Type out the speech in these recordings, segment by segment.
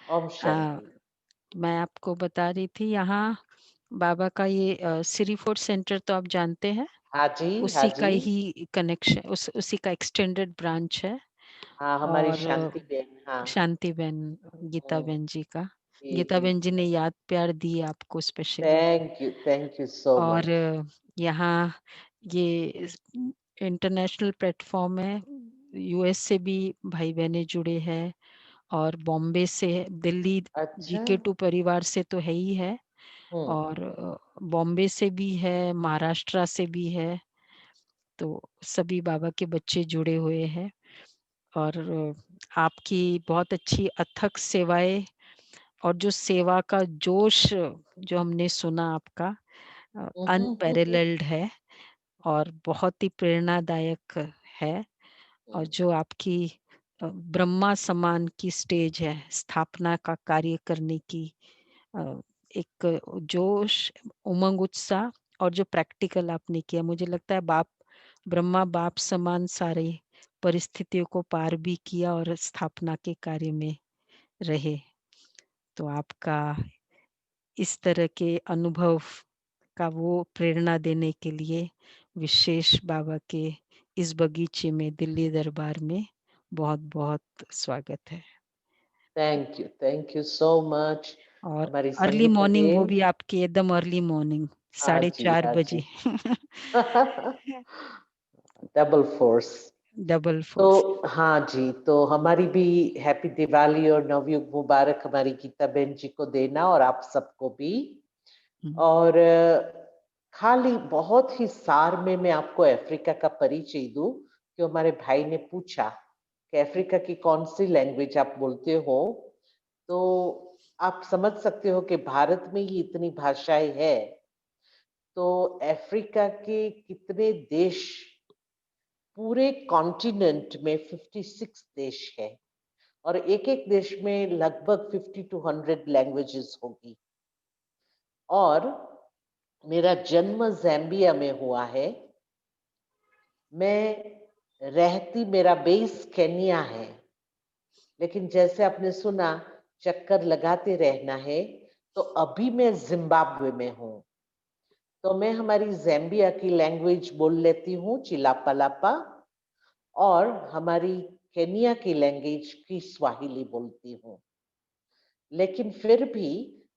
ओम अ, शांति। मैं आपको बता रही थी यहाँ बाबा का ये सिरी फूड सेंटर तो आप जानते हैं? हाँ जी, हाँ उसी का जी। ही कनेक्शन उसी का एक्सटेंडेड ब्रांच है हाँ, हमारी और शांति बहन, हाँ। शांतिबेन, हुँ, गीताबेन जी का। जी, जी, गीताबेन जी ने जी। याद प्यार दी आपको स्पेशली थैंक यू सो और मच। यहाँ ये इंटरनेशनल प्लेटफ़ॉर्म है, यूएस से भी भाई-बहनें जुड़े हैं और बॉम्बे से दिल्ली अच्छा, जीके2 परिवार से तो है ही है हुँ, और बॉम्बे से भी है, महाराष्ट्र से भी है, तो सभी बाबा के बच्चे जुड़े हुए हैं और आपकी बहुत अच्छी अथक सेवाएँ और जो सेवा का जोश जो हमने सुना आपका हुँ, हुँ, हुँ, अनपैरेलल्ड है और बहुत ही प्रेरणादायक है और हुँ, जो आपकी ब्रह्मा समान की स्टेज है, स्थापना का कार्य करने की अ, एक जोश, उमंग, उत्साह और जो प्रैक्टिकल आपने किया, मुझे लगता है ब्रह्मा बाप समान सारी परिस्थितियों को पार भी किया और स्थापना के कार्य में रहे। तो आपका इस तरह के अनुभव का वो प्रेरणा देने के लिए विशेष बाबा के इस बगीचे में दिल्ली दरबार में बहुत-बहुत स्वागत है। Thank you so much. और हमारी अर्ली संगीता मॉर्निंग वो बेन, भी आपकी एकदम अर्ली मॉर्निंग हाँ जी, 4:30 हाँ बजे जी। Double force. डबल तो फोर्स। हाँ जी, तो हमारी भी हैप्पी दिवाली और नवयुग मुबारक हमारी गीता बहन जी को देना और आप सबको भी। हुँ, और खाली बहुत ही सार में मैं आपको अफ्रीका का परिचय दूँ, कि हमारे भाई ने पूछा कि अफ्रीका की कौन-सी लैंग्वेज आप बोलते हो? तो आप समझ सकते हो कि भारत में ही इतनी भाषाएँ हैं, तो अफ्रीका के कितने देश, पूरे कॉन्टिनेंट में 56 देश हैं और एक-एक देश में लगभग 50 टू 100 लैंग्वेजेज़ होगी। और मेरा जन्म ज़ाम्बिया में हुआ है। मेरा बेस केन्या है, लेकिन जैसे आपने सुना चक्कर लगाते रहना है, तो अभी मैं ज़िम्बाब्वे में हूँ। तो मैं हमारी ज़ाम्बिया की लैंग्वेज बोल लेती हूँ, चिलापा-लापा, और हमारी केन्या की लैंग्वेज की स्वाहिली बोलती हूँ। लेकिन फिर भी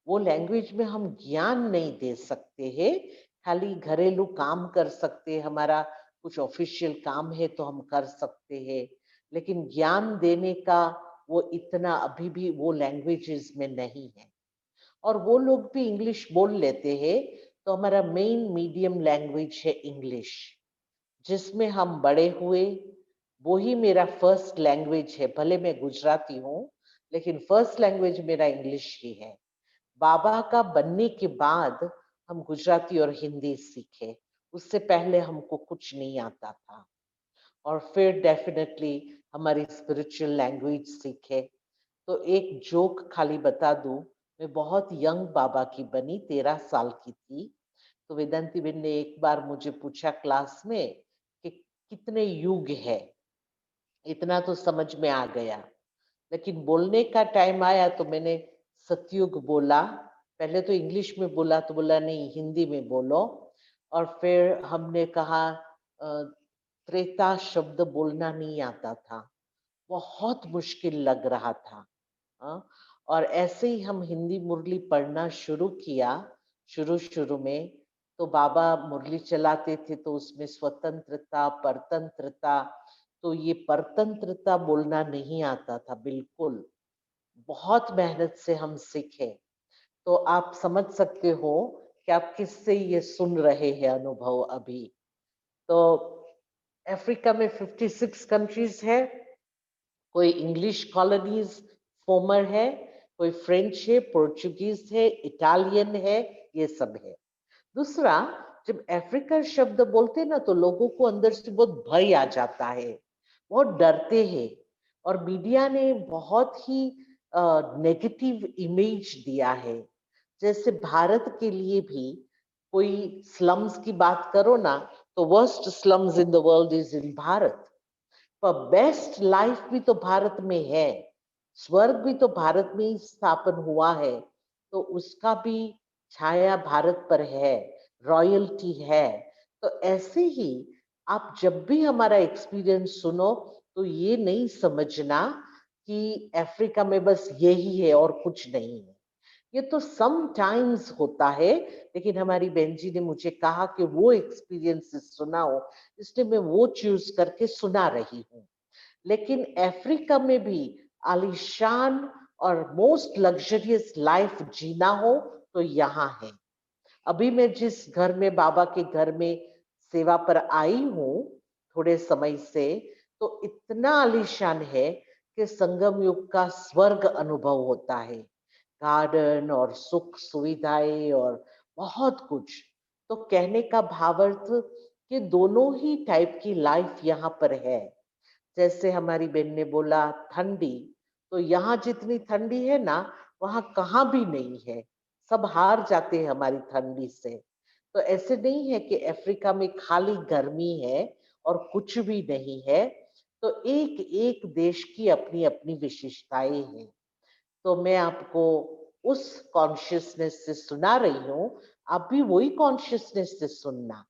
वो लैंग्वेज में हम ज्ञान नहीं दे सकते हैं, खाली घरेलू काम कर सकते हैं, हमारा कुछ ऑफिशियल काम है तो हम कर सकते हैं, लेकिन ज्ञान देने का वो इतना अभी भी वो लैंग्वेजेस में नहीं है। और वो लोग भी इंग्लिश बोल लेते हैं, तो हमारा मेन मीडियम लैंग्वेज है इंग्लिश, जिसमें हम बड़े हुए। वो ही मेरा फर्स्ट लैंग्वेज है, भले मैं गुजराती हूँ, लेकिन फर्स्ट लैंग्वेज मेरा इंग्लिश ही है। बाबा का बनने के बाद हम गुजराती और हिंदी सीखे, उससे पहले हमको कुछ नहीं आता था। और फिर डेफिनेटली हमारी स्पिरिचुअल लैंग्वेज सीखे। तो एक जोक खाली बता दूं, मैं बहुत यंग बाबा की बनी, 13 साल की थी। तो वेदांती बेन ने एक बार मुझे पूछा क्लास में कि कितने युग है, इतना तो समझ में आ गया, लेकिन बोलने का टाइम आया तो मैंने सतयुग बोला। पहले तो इंग्लिश में बोला तो बोला नहीं, हिंदी में बोलो। और फिर हमने कहा त्रेता शब्द बोलना नहीं आता था, बहुत मुश्किल लग रहा था। हाँ, और ऐसे ही हम हिंदी मुरली पढ़ना शुरू किया। शुरू-शुरू में तो बाबा मुरली चलाते थे, तो उसमें स्वतंत्रता, परतंत्रता, तो ये परतंत्रता बोलना नहीं आता था बिल्कुल। बहुत मेहनत से हम सीखे। तो आप समझ सकते हो कि आप किससे ये सुन रहे हैं अनुभव अभी। तो अफ्रीका में 56 कंट्रीज है, कोई इंग्लिश कॉलोनीज फॉर्मर है, कोई फ्रेंच है, पोर्चुगीज है, इटालियन है, ये सब है। दूसरा, जब अफ्रीका शब्द बोलते हैं ना, तो लोगों को अंदर से बहुत भय आ जाता है, बहुत डरते हैं। और मीडिया ने बहुत ही नेगेटिव इमेज दिया है। जैसे भारत के लिए भी कोई स्लम्स की बात करो ना, तो worst slums in the world is in Bharat, पर बेस्ट लाइफ भी तो भारत में है। स्वर्ग भी तो भारत में ही स्थापन हुआ है, तो उसका भी छाया भारत पर है, रॉयल्टी है। तो ऐसे ही आप जब भी हमारा एक्सपीरियंस सुनो तो ये नहीं समझना कि अफ्रीका में बस यही है और कुछ नहीं है। ये तो सम टाइम्स होता है, लेकिन हमारी बहन जी ने मुझे कहा कि वो एक्सपीरियंसेस सुनाओ, इसलिए मैं वो चूज करके सुना रही हूँ। लेकिन अफ्रीका में भी आलीशान और मोस्ट लग्जरियस लाइफ जीना हो तो यहाँ है। अभी मैं जिस घर में, बाबा के घर में सेवा पर आई हूँ थोड़े समय से, तो इतना आलीशान है कि संगम युग का स्वर्ग अनुभव होता है। गार्डन और सुख सुविधाएं और बहुत कुछ। तो कहने का भावार्थ कि दोनों ही टाइप की लाइफ यहाँ पर है। जैसे हमारी बहन ने बोला ठंडी, तो यहाँ जितनी ठंडी है ना, वहाँ कहाँ भी नहीं है। सब हार जाते हैं हमारी ठंडी से। तो ऐसे नहीं है कि अफ्रीका में खाली गर्मी है और कुछ भी नहीं है। तो एक एक देश की अपनी अपनी विशेषताएं हैं। तो मैं आपको उस कॉन्शियसनेस से सुना रही हूँ, आप भी वही कॉन्शियसनेस से सुनना।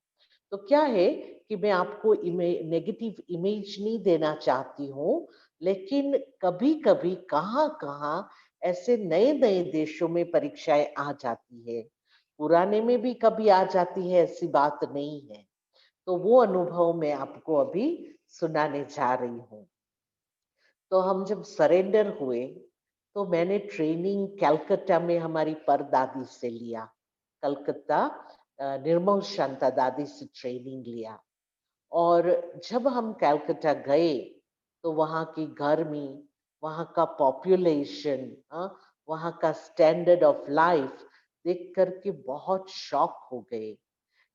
तो क्या है कि मैं आपको नेगेटिव इमेज नहीं देना चाहती हूँ, लेकिन कभी कभी कहाँ कहाँ ऐसे नए नए देशों में परीक्षाएं आ जाती है। पुराने में भी कभी आ जाती है, ऐसी बात नहीं है। तो वो अनुभव मैं आपको अभी सुनाने जा रही हूँ। तो हम जब सरेंडर हुए, तो मैंने ट्रेनिंग कलकत्ता में हमारी परदादी से लिया। कलकत्ता निर्मल शांता दादी से ट्रेनिंग लिया। और जब हम कलकत्ता गए, तो वहाँ की गर्मी, वहाँ का पॉपुलेशन, वहाँ का स्टैंडर्ड ऑफ लाइफ देख करके बहुत शॉक हो गए।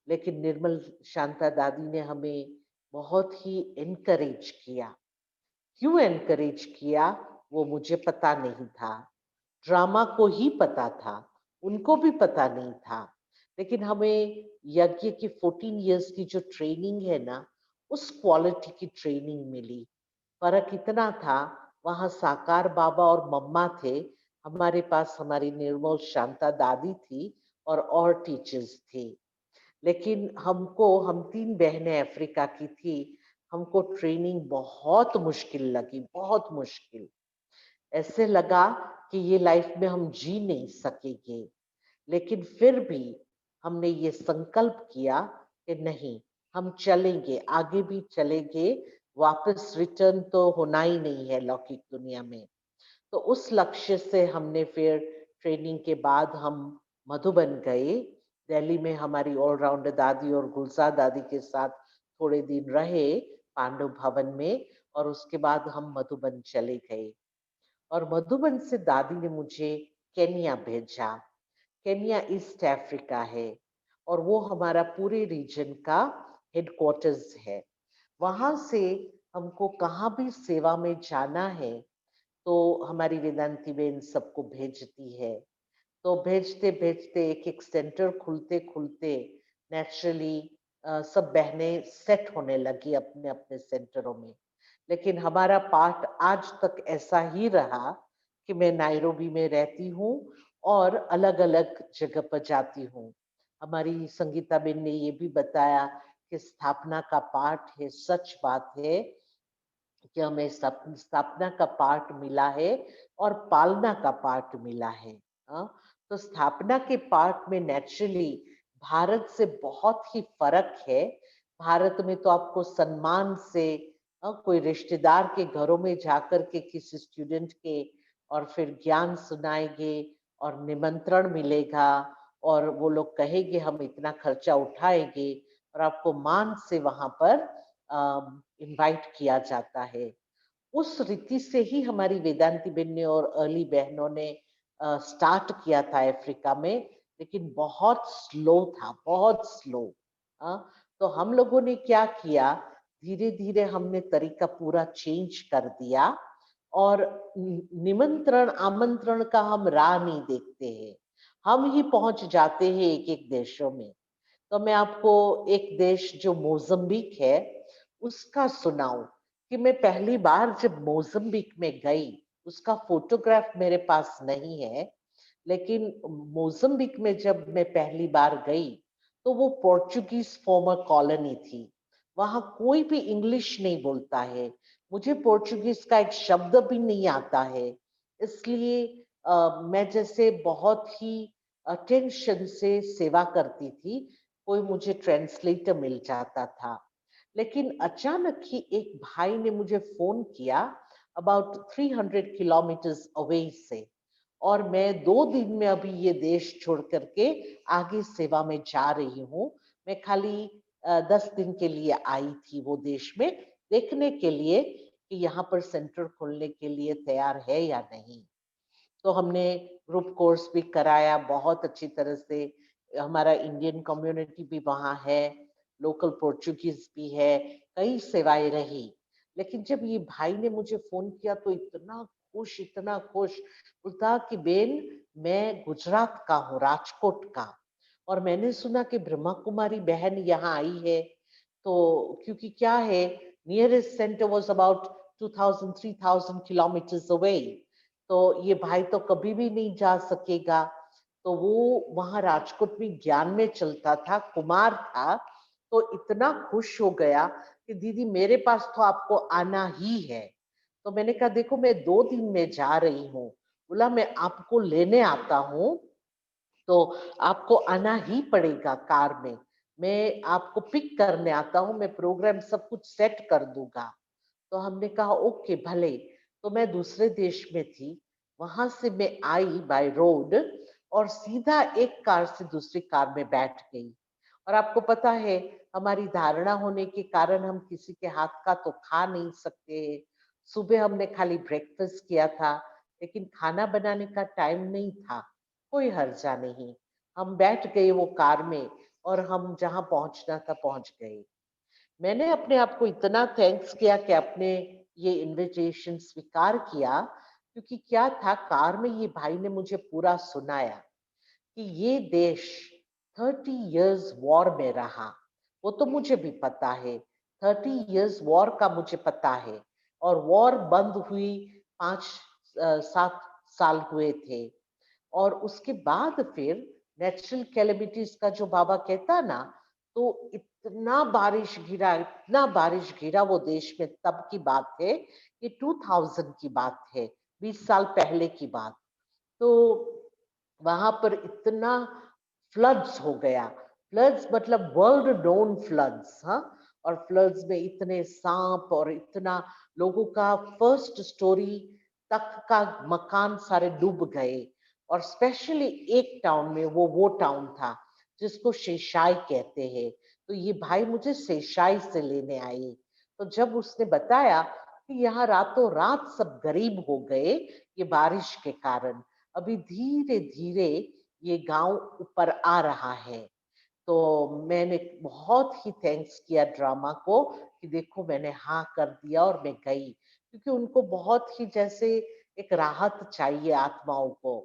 लेकिन निर्मल शांता दादी ने हमें बहुत ही एनकरेज किया। क्यों एनकरेज किया वो मुझे पता नहीं था। ड्रामा को ही पता था, उनको भी पता नहीं था। लेकिन हमें यज्ञ की 14 इयर्स की जो ट्रेनिंग है ना, उस क्वालिटी की ट्रेनिंग मिली। फर्क इतना था, वहां साकार बाबा और मम्मा थे, हमारे पास हमारी निर्मल शांता दादी थी और टीचर्स थे। लेकिन हम 3 बहनें अफ्रीका की थी। हमको ट्रेनिंग बहुत मुश्किल लगी, बहुत मुश्किल। ऐसे लगा कि ये लाइफ में हम जी नहीं सकेंगे। लेकिन फिर भी हमने ये संकल्प किया कि नहीं, हम चलेंगे, आगे भी चलेंगे। वापस रिटर्न तो होना ही नहीं है लौकिक दुनिया में। तो उस लक्ष्य से हमने फिर ट्रेनिंग के बाद हम मधुबन गए। दिल्ली में हमारी ऑलराउंडर दादी और गुलजार दादी के साथ थोड़े दिन रहे पांडव भवन में, और उसके बाद हम मधुबन चले गए। और मधुबन से दादी ने मुझे केन्या भेजा। केन्या ईस्ट अफ्रीका है और वो हमारा पूरे रीजन का हेडक्वार्टर्स है। वहां से हमको कहाँ भी सेवा में जाना है, तो हमारी वेदांती बहन सबको भेजती है। तो भेजते भेजते एक एक सेंटर खुलते खुलते नेचुरली सब बहनें सेट होने लगी अपने अपने सेंटरों में। लेकिन हमारा पार्ट आज तक ऐसा ही रहा कि मैं नायरोबी में रहती हूँ और अलग अलग जगह पर जाती हूँ। हमारी संगीता बेन ने ये भी बताया कि स्थापना का पाठ है। सच बात है कि हमें स्थापना का पाठ मिला है और पालना का पाठ मिला है। तो स्थापना के पाठ में नेचुरली भारत से बहुत ही फर्क है। भारत में तो आपको सम्मान से कोई रिश्तेदार के घरों में जाकर के किसी स्टूडेंट के और फिर ज्ञान सुनाएंगे और निमंत्रण मिलेगा, और वो लोग कहेंगे हम इतना खर्चा उठाएंगे, और आपको मान से वहां पर इनवाइट किया जाता है। उस रीति से ही हमारी वेदांती बहन ने और अर्ली बहनों ने स्टार्ट किया था अफ्रीका में। लेकिन बहुत स्लो था, बहुत स्लो। तो हम लोगों ने क्या किया, धीरे धीरे हमने तरीका पूरा चेंज कर दिया। और निमंत्रण आमंत्रण का हम राह नहीं देखते हैं, हम ही पहुंच जाते हैं एक एक देशों में। तो मैं आपको एक देश जो मोजम्बिक है उसका सुनाऊं कि मैं पहली बार जब मोजम्बिक में गई, उसका फोटोग्राफ मेरे पास नहीं है, लेकिन मोज़म्बिक में जब मैं पहली बार गई, तो वो पोर्चुगीज़ फॉर्मर कॉलोनी थी। वहाँ कोई भी इंग्लिश नहीं बोलता है। मुझे पोर्चुगीज़ का एक शब्द भी नहीं आता है। इसलिए मैं जैसे बहुत ही अटेंशन से सेवा करती थी, कोई मुझे ट्रांसलेटर मिल जाता था। लेकिन अचानक ही एक भाई ने मुझे फ़ोन किया अबाउट 300 किलोमीटर्स अवे से, और मैं 2 दिन में अभी ये देश छोड़ कर के आगे सेवा में जा रही हूँ। मैं खाली 10 दिन के लिए आई थी वो देश में, देखने के लिए कि यहाँ पर सेंटर खोलने के लिए तैयार है या नहीं। तो हमने ग्रुप कोर्स भी कराया बहुत अच्छी तरह से। हमारा इंडियन कम्युनिटी भी वहाँ है, लोकल पोर्चुगीज़ भी है, कई सेवाएँ रही। लेकिन जब ये भाई ने मुझे फ़ोन किया तो इतना खुश, बोलता कि बेन, मैं गुजरात का हूँ, राजकोट का, और मैंने सुना कि ब्रह्मा कुमारी बहन यहाँ आई है। तो क्योंकि क्या है, nearest centre was about 2000-3000 kilometres away. तो ये भाई तो कभी भी नहीं जा सकेगा। तो वो वहाँ राजकोट में ज्ञान में चलता था, कुमार था, तो इतना खुश हो गया कि दीदी मेरे पास तो आपको आना ही है। तो मैंने कहा देखो मैं 2 दिन में जा रही हूँ। बोला मैं आपको लेने आता हूँ, तो आपको आना ही पड़ेगा कार में। मैं आपको पिक करने आता हूँ, मैं प्रोग्राम सब कुछ सेट कर दूँगा। तो हमने कहा ओके भले। तो मैं दूसरे देश में थी, वहां से मैं आई बाय रोड और सीधा एक कार से दूसरी कार में बैठ गई। और आपको पता है, हमारी धारणा होने के कारण हम किसी के हाथ का तो खा नहीं सकते। सुबह हमने खाली ब्रेकफास्ट किया था, लेकिन खाना बनाने का टाइम नहीं था। कोई हर्जा नहीं, हम बैठ गए वो कार में और हम जहां पहुंचना था पहुंच गए। मैंने अपने आप को इतना थैंक्स किया कि आपने ये इनविटेशन स्वीकार किया, क्योंकि क्या था, कार में ये भाई ने मुझे पूरा सुनाया कि ये देश 30 इयर्स वॉर में रहा। वो तो मुझे भी पता है, 30 इयर्स वॉर का मुझे पता है। और वॉर बंद हुई 5-7 साल हुए थे। और उसके बाद फिर नेचुरल कैलेमिटीज का जो बाबा कहता ना, तो इतना बारिश गिरा वो देश में, तब की बात है, ये 2000 की बात है, 20 साल पहले की बात। तो वहां पर इतना फ्लड्स हो गया, फ्लड्स मतलब वर्ल्ड नोन फ्लड्स, हाँ। और फ्लड्स में इतने सांप और इतना लोगों का फर्स्ट स्टोरी तक का मकान सारे डूब गए। और स्पेशली एक टाउन में, वो टाउन था जिसको शेशाई कहते हैं। तो ये भाई मुझे शेशाई से लेने आए। तो जब उसने बताया कि यहाँ रातों रात सब गरीब हो गए ये बारिश के कारण, अभी धीरे धीरे ये गांव ऊपर आ रहा है। तो मैंने बहुत ही थैंक्स किया ड्रामा को कि देखो मैंने हाँ कर दिया और मैं गई, क्योंकि उनको बहुत ही जैसे एक राहत चाहिए आत्माओं को।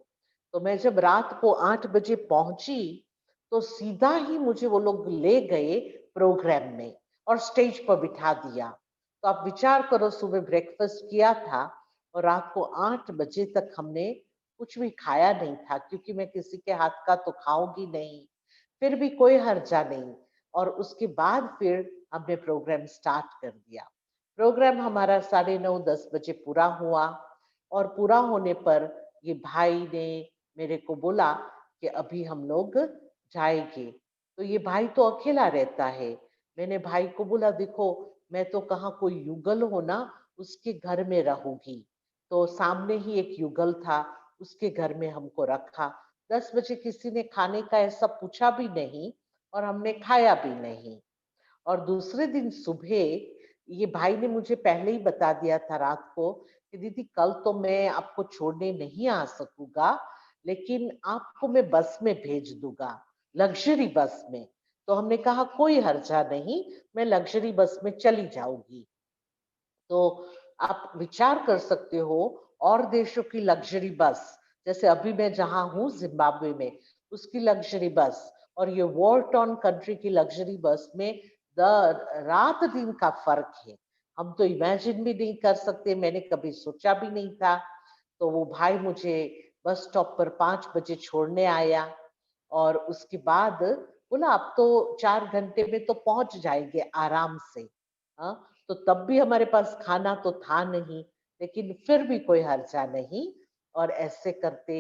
तो मैं जब रात को 8 बजे पहुंची, तो सीधा ही मुझे वो लोग ले गए प्रोग्राम में और स्टेज पर बिठा दिया। तो आप विचार करो, सुबह ब्रेकफास्ट किया था और रात को 8 बजे तक हमने कुछ भी खाया नहीं था, क्योंकि मैं किसी के हाथ का तो खाऊंगी नहीं। फिर भी कोई हर्जा नहीं। और उसके बाद फिर हमने प्रोग्राम स्टार्ट कर दिया। प्रोग्राम हमारा 9:30-10 बजे पूरा हुआ। और पूरा होने पर ये भाई ने मेरे को बोला कि अभी हम लोग जाएंगे। तो ये भाई तो अकेला रहता है। मैंने भाई को बोला देखो, मैं तो कहाँ कोई युगल हो ना, उसके घर में रहूंगी। तो सामने ही एक युगल था, उसके घर में हमको रखा। 10 बजे किसी ने खाने का ऐसा पूछा भी नहीं और हमने खाया भी नहीं। और दूसरे दिन सुबह ये भाई ने मुझे पहले ही बता दिया था रात को कि दीदी कल तो मैं आपको छोड़ने नहीं आ सकूंगा, लेकिन आपको मैं बस में भेज दूंगा, लग्जरी बस में। तो हमने कहा कोई हर्जा नहीं, मैं लग्जरी बस में चली जाऊंगी। तो आप विचार कर सकते हो, और देशों की लग्जरी बस, जैसे अभी मैं जहाँ हूँ जिम्बाब्वे में, उसकी लग्जरी बस और ये वॉर टॉर्न कंट्री की लग्जरी बस में रात दिन का फर्क है। हम तो इमेजिन भी नहीं कर सकते, मैंने कभी सोचा भी नहीं था। तो वो भाई मुझे बस स्टॉप पर 5 बजे छोड़ने आया और उसके बाद बोला अब तो 4 घंटे में तो पहुंच जाएंगे आराम से। हाँ, तो तब भी हमारे पास खाना तो था नहीं, लेकिन फिर भी कोई हर्जा नहीं। और ऐसे करते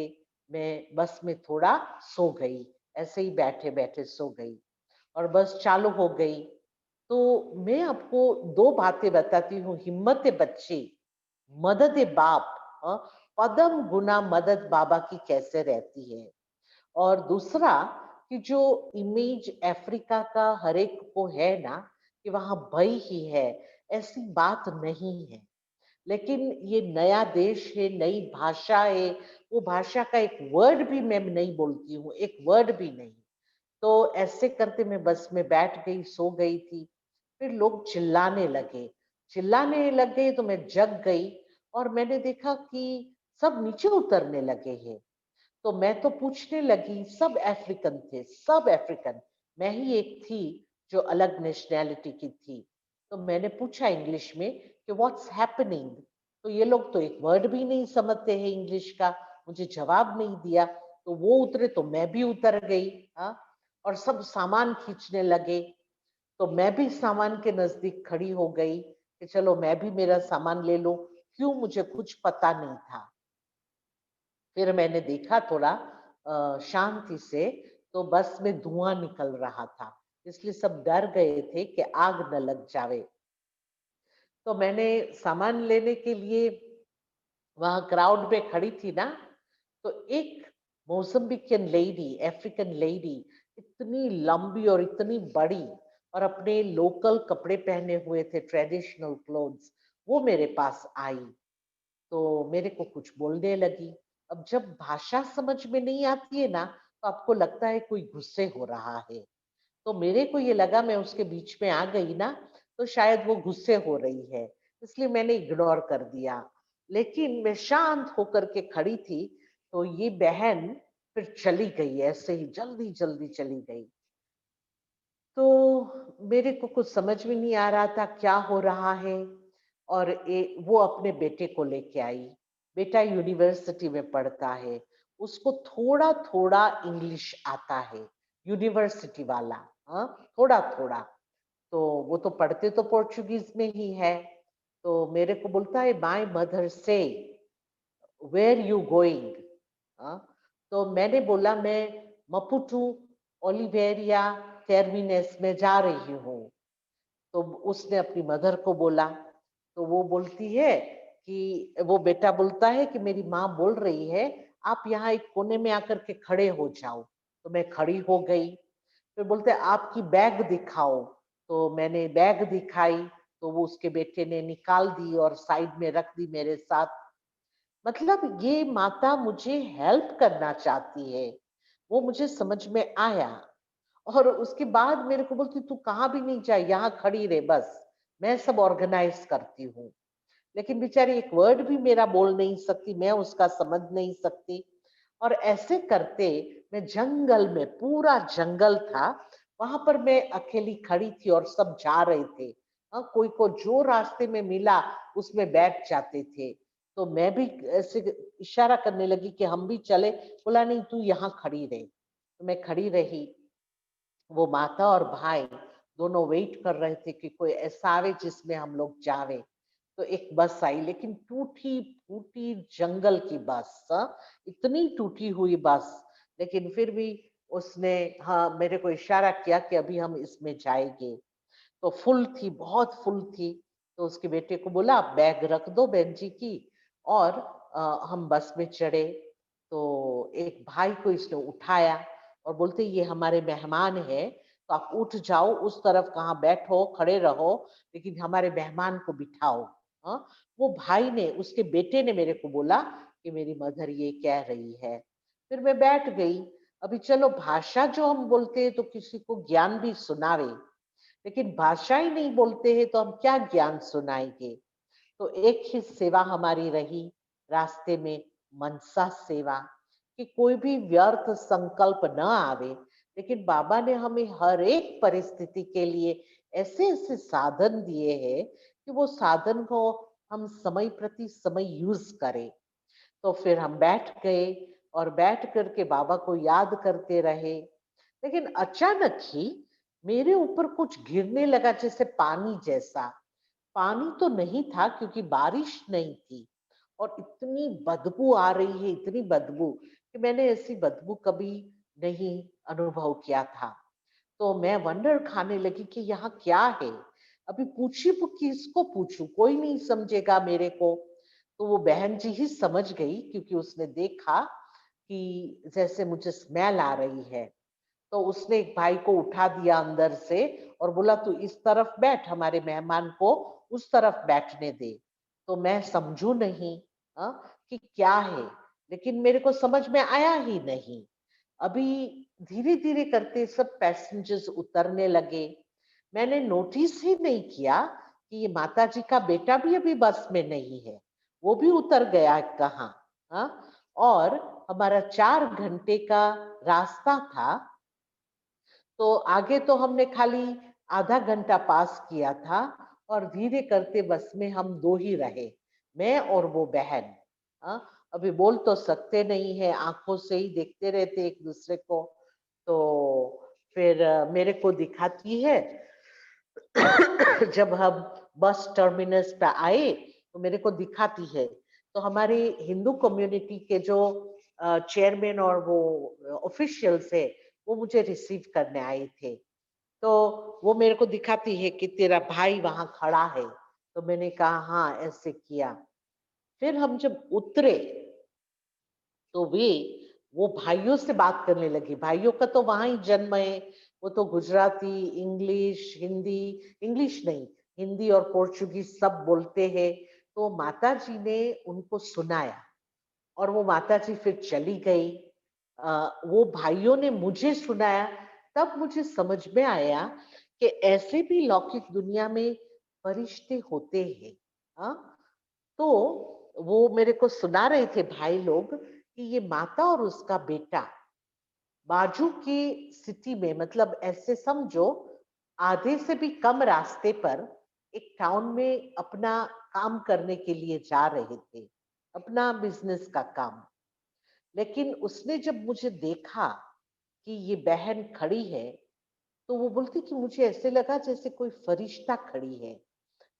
मैं बस में थोड़ा सो गई, ऐसे ही बैठे बैठे सो गई और बस चालू हो गई। तो मैं आपको 2 बातें बताती हूँ, हिम्मत बच्चे, मदद बाप, हाँ, पदम गुना मदद बाबा की कैसे रहती है। और दूसरा कि जो इमेज अफ्रीका का हर एक को है ना कि वहां भय ही है, ऐसी बात नहीं है। लेकिन ये नया देश है, नई भाषा है, वो भाषा का एक वर्ड भी मैं नहीं बोलती हूँ, एक वर्ड भी नहीं। तो ऐसे करते मैं बस में बैठ गई, सो गई थी। फिर लोग चिल्लाने लग गए तो मैं जग गई और मैंने देखा कि सब नीचे उतरने लगे हैं। तो मैं तो पूछने लगी, सब अफ्रीकन थे, सब अफ्रीकन। मैं ही एक थी जो अलग नेशनैलिटी की थी। तो मैंने पूछा इंग्लिश में कि व्हाट्स हैपनिंग। तो ये लोग तो एक वर्ड भी नहीं समझते हैं इंग्लिश का, मुझे जवाब नहीं दिया। तो वो उतरे तो मैं भी उतर गई। हाँ, और सब सामान खींचने लगे। तो मैं भी सामान के नजदीक खड़ी हो गई कि चलो मैं भी मेरा सामान ले लूं। क्यों, मुझे कुछ पता नहीं था। फिर मैंने देखा थोड़ा शांति से, तो बस में धुआं निकल रहा था, इसलिए सब डर गए थे कि आग न लग जावे। तो मैंने सामान लेने के लिए वहां क्राउड में खड़ी थी ना, तो एक मोज़म्बिकियन लेडी, अफ्रीकन लेडी, इतनी लंबी और इतनी बड़ी और अपने लोकल कपड़े पहने हुए थे, ट्रेडिशनल क्लोथ्स, वो मेरे पास आई। तो मेरे को कुछ बोलने लगी। अब जब भाषा समझ में नहीं आती है ना, तो आपको लगता है कोई गुस्से हो रहा है। तो मेरे को ये लगा मैं उसके बीच में आ गई ना, तो शायद वो गुस्से हो रही है, इसलिए मैंने इग्नोर कर दिया। लेकिन मैं शांत होकर के खड़ी थी, तो ये बहन फिर चली गई, ऐसे ही जल्दी जल्दी चली गई। तो मेरे को कुछ समझ में नहीं आ रहा था क्या हो रहा है। और वो अपने बेटे को लेके आई। बेटा यूनिवर्सिटी में पढ़ता है, उसको थोड़ा थोड़ा इंग्लिश आता है, यूनिवर्सिटी वाला। हाँ, थोड़ा थोड़ा। तो वो तो पढ़ते तो पोर्चुगीज में ही है। तो मेरे को बोलता है माय मदर से वेयर यू गोइंग। तो मैंने बोला मैं मपुटू ओलिवेरिया टर्मिनस में जा रही हूँ। तो उसने अपनी मदर को बोला। तो वो बोलती है कि वो बेटा बोलता है कि मेरी माँ बोल रही है आप यहाँ एक कोने में आकर के खड़े हो जाओ। तो मैं खड़ी हो गई। फिर बोलते आपकी बैग दिखाओ। तो मैंने बैग दिखाई। तो वो उसके बेटे ने निकाल दी और साइड में रख दी मेरे साथ। मतलब ये माता मुझे हेल्प करना चाहती है, वो मुझे समझ में आया। और उसके बाद मेरे को बोलती तू कहाँ भी नहीं जाए, यहाँ खड़ी रहे बस, मैं सब ऑर्गेनाइज करती हूँ। लेकिन बेचारी एक वर्ड भी मेरा बोल नहीं सकती, मैं उसका समझ नहीं सकती। और ऐसे करते मैं जंगल में, पूरा जंगल था, वहां पर मैं अकेली खड़ी थी और सब जा रहे थे। हाँ, कोई को जो रास्ते में मिला उसमें बैठ जाते थे। तो मैं भी ऐसे इशारा करने लगी कि हम भी चले। बोला नहीं तू यहाँ खड़ी रहे। तो मैं खड़ी रही। वो माता और भाई दोनों वेट कर रहे थे कि कोई ऐसा आवे जिसमें हम लोग जावे। तो एक बस आई, लेकिन टूटी फूटी जंगल की बस, हाँ, इतनी टूटी हुई बस। लेकिन फिर भी उसने, हाँ, मेरे को इशारा किया कि अभी हम इसमें जाएंगे। तो फुल थी, बहुत फुल थी। तो उसके बेटे को बोला आप बैग रख दो बहन जी की, और हम बस में चढ़े। तो एक भाई को इसने उठाया और बोलते ये हमारे मेहमान है, तो आप उठ जाओ, उस तरफ कहाँ बैठो, खड़े रहो, लेकिन हमारे मेहमान को बिठाओ। हाँ, वो भाई ने, उसके बेटे ने मेरे को बोला कि मेरी मदर ये कह रही है। फिर मैं बैठ गई। अभी चलो भाषा जो हम बोलते हैं तो किसी को ज्ञान भी सुनावे, लेकिन भाषा ही नहीं बोलते हैं तो हम क्या ज्ञान सुनाएंगे। तो एक ही सेवा हमारी रही रास्ते में, मनसा सेवा, कि कोई भी व्यर्थ संकल्प न आवे। लेकिन बाबा ने हमें हर एक परिस्थिति के लिए ऐसे ऐसे साधन दिए हैं कि वो साधन को हम समय प्रति समय यूज करें। तो फिर हम बैठ गए और बैठ करके बाबा को याद करते रहे। लेकिन अचानक ही मेरे ऊपर कुछ गिरने लगा, जैसे पानी जैसा। पानी तो नहीं था क्योंकि बारिश नहीं थी, और इतनी बदबू आ रही है, इतनी बदबू कि मैंने ऐसी बदबू कभी नहीं अनुभव किया था। तो मैं वंडर खाने लगी कि यहाँ क्या है? अभी किसको पूछूं, कोई नहीं समझेगा मेरे को। तो वो बहन जी ही समझ गई, क्योंकि उसने देखा कि जैसे मुझे स्मेल आ रही है। तो उसने एक भाई को उठा दिया अंदर से और बोला, तू इस तरफ बैठ, हमारे मेहमान को उस तरफ बैठने दे। तो मैं समझू नहीं कि क्या है, लेकिन मेरे को समझ में आया ही नहीं। अभी धीरे धीरे करते सब पैसेंजर्स उतरने लगे। मैंने नोटिस ही नहीं किया कि ये माता जी का बेटा भी अभी बस में नहीं है, वो भी उतर गया कहाँ। और हमारा 4 घंटे का रास्ता था, तो आगे तो हमने खाली आधा घंटा पास किया था, और धीरे करते बस में हम दो ही रहे, मैं और वो बहन। अभी बोल तो सकते नहीं है, आंखों से ही देखते रहते एक दूसरे को। तो फिर मेरे को दिखाती है जब हम बस टर्मिनस पे आए तो मेरे को दिखाती है। तो हमारे हिंदू कम्युनिटी के जो चेयरमैन और वो ऑफिशियल्स है, वो मुझे रिसीव करने आए थे। तो वो मेरे को दिखाती है कि तेरा भाई वहां खड़ा है। तो मैंने कहा हाँ, ऐसे किया। फिर हम जब उतरे तो वो भाइयों से बात करने लगी। भाइयों का तो वहां ही जन्म है, वो तो गुजराती, इंग्लिश, हिंदी, इंग्लिश नहीं, हिंदी और पोर्चुगीज सब बोलते हैं। तो माता जी ने उनको सुनाया और वो माताजी फिर चली गई। वो भाइयों ने मुझे सुनाया, तब मुझे समझ में आया कि ऐसे भी लौकिक दुनिया में फरिश्ते होते हैं। हाँ, तो वो मेरे को सुना रहे थे भाई लोग कि ये माता और उसका बेटा बाजू की सिटी में, मतलब ऐसे समझो आधे से भी कम रास्ते पर एक टाउन में अपना काम करने के लिए जा रहे थे, अपना बिजनेस का काम। लेकिन उसने जब मुझे देखा कि ये बहन खड़ी है, तो वो बोलती कि मुझे ऐसे लगा जैसे कोई फरिश्ता खड़ी है।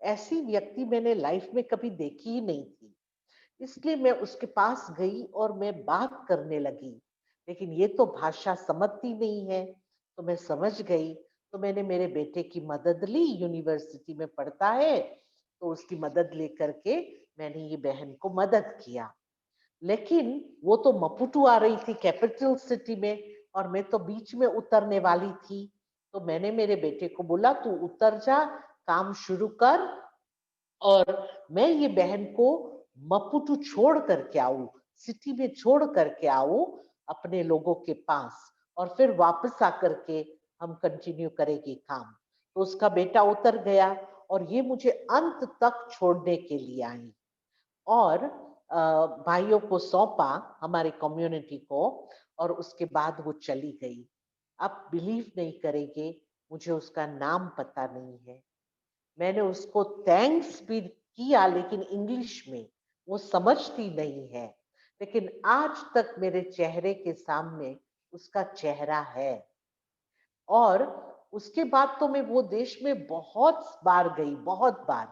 ऐसी व्यक्ति मैंने लाइफ में कभी देखी ही नहीं थी। इसलिए मैं उसके पास गई और मैं बात करने लगी। लेकिन ये तो भाषा समझती नहीं है, तो मैं समझ गई। तो मैंने मेरे बेटे की मदद ली, यूनिवर्सिटी में पढ़ता है, तो उसकी मदद लेकर के मैंने ये बहन को मदद किया। लेकिन वो तो मपुटू आ रही थी, कैपिटल सिटी में, और मैं तो बीच में उतरने वाली थी। तो मैंने मेरे बेटे को बोला, तू उतर जा, काम शुरू कर, और मैं ये बहन को मपुटू छोड़ करके आऊं, सिटी में छोड़ करके आऊं अपने लोगों के पास, और फिर वापस आकर के हम कंटिन्यू करेंगे काम। तो उसका बेटा उतर गया और ये मुझे अंत तक छोड़ने के लिए आई, और भाइयों को सौंपा, हमारे कम्युनिटी को, और उसके बाद वो चली गई। आप बिलीव नहीं करेंगे, मुझे उसका नाम पता नहीं है। मैंने उसको थैंक्स भी किया, लेकिन इंग्लिश में, वो समझती नहीं है। लेकिन आज तक मेरे चेहरे के सामने उसका चेहरा है। और उसके बाद तो मैं वो देश में बहुत बार गई, बहुत बार।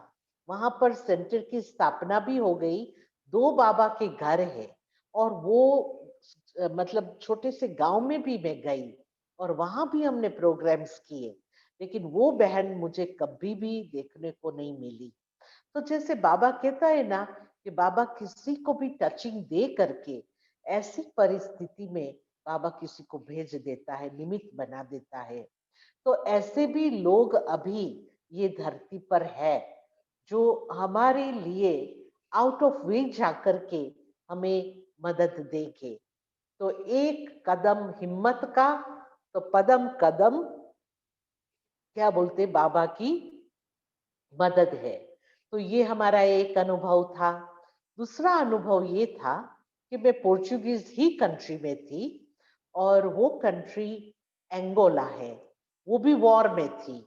वहां पर सेंटर की स्थापना भी हो गई, 2 बाबा के घर है, और वो मतलब छोटे से गांव में भी मैं गई, और वहां भी हमने प्रोग्राम्स किए। लेकिन वो बहन मुझे कभी भी देखने को नहीं मिली। तो जैसे बाबा कहता है ना कि बाबा किसी को भी टचिंग दे करके ऐसी परिस्थिति में बाबा किसी को भेज देता है, निमित्त बना देता है। तो ऐसे भी लोग अभी ये धरती पर है, जो हमारे लिए आउट ऑफ वे जाकर के हमें मदद देंगे। तो एक कदम हिम्मत का, तो पदम कदम क्या बोलते बाबा की मदद है। तो ये हमारा एक अनुभव था। दूसरा अनुभव ये था कि मैं पोर्चुगीज ही कंट्री में थी, और वो कंट्री एंगोला है, वो भी वॉर में थी।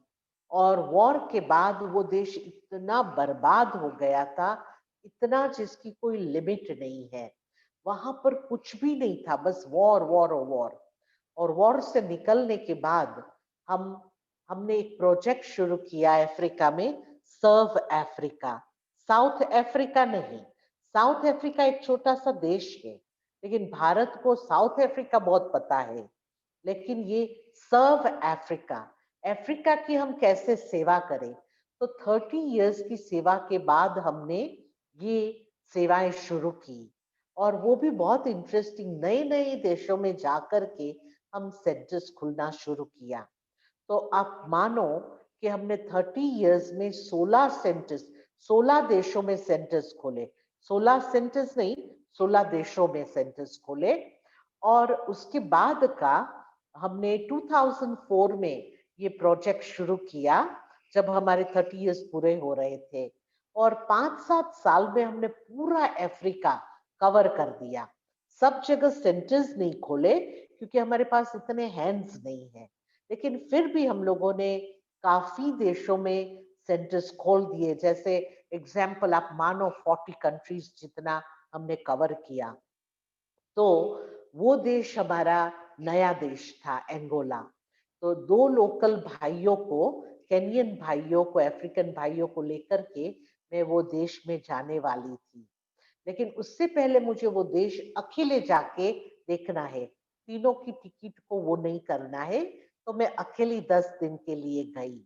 और वॉर के बाद वो देश इतना बर्बाद हो गया था, इतना जिसकी कोई लिमिट नहीं है। वहां पर कुछ भी नहीं था, बस वॉर वॉर और वॉर। और वॉर से निकलने के बाद हम हमने एक प्रोजेक्ट शुरू किया अफ्रीका में, सर्व अफ्रीका। साउथ अफ्रीका नहीं, साउथ अफ्रीका एक छोटा सा देश है, लेकिन भारत को साउथ अफ्रीका बहुत पता है। लेकिन ये सर्व अफ्रीका, अफ्रीका की हम कैसे सेवा करें। तो 30 इयर्स की सेवा के बाद हमने ये सेवाएं शुरू की, और वो भी बहुत इंटरेस्टिंग, नए नए देशों में जाकर के हम सेंटर्स खुलना शुरू किया। तो आप मानो कि हमने 30 इयर्स में 16 सेंटर्स, 16 देशों में सेंटर्स खोले। 16 सेंटर्स नहीं, 16 देशों में सेंटर्स खोले। और उसके बाद का हमने 2004 में ये प्रोजेक्ट शुरू किया, जब हमारे 30 इयर्स पूरे हो रहे थे। और 5-7 साल में हमने पूरा अफ्रीका कवर कर दिया। सब जगह सेंटर्स नहीं खोले क्योंकि हमारे पास इतने हैंड्स नहीं है, लेकिन फिर भी हम लोगों ने काफी देशों में सेंटर्स खोल दिए। जैसे एग्जाम्पल आप मानो 40 कंट्रीज जितना हमने कवर किया। तो वो देश हमारा नया देश था, एंगोला। तो दो लोकल भाइयों को, केनियन भाइयों को, अफ्रीकन भाइयों को लेकर के मैं वो देश में जाने वाली थी। लेकिन उससे पहले मुझे वो देश अकेले जाके देखना है, तीनों की टिकट को वो नहीं करना है। तो मैं अकेली 10 दिन के लिए गई,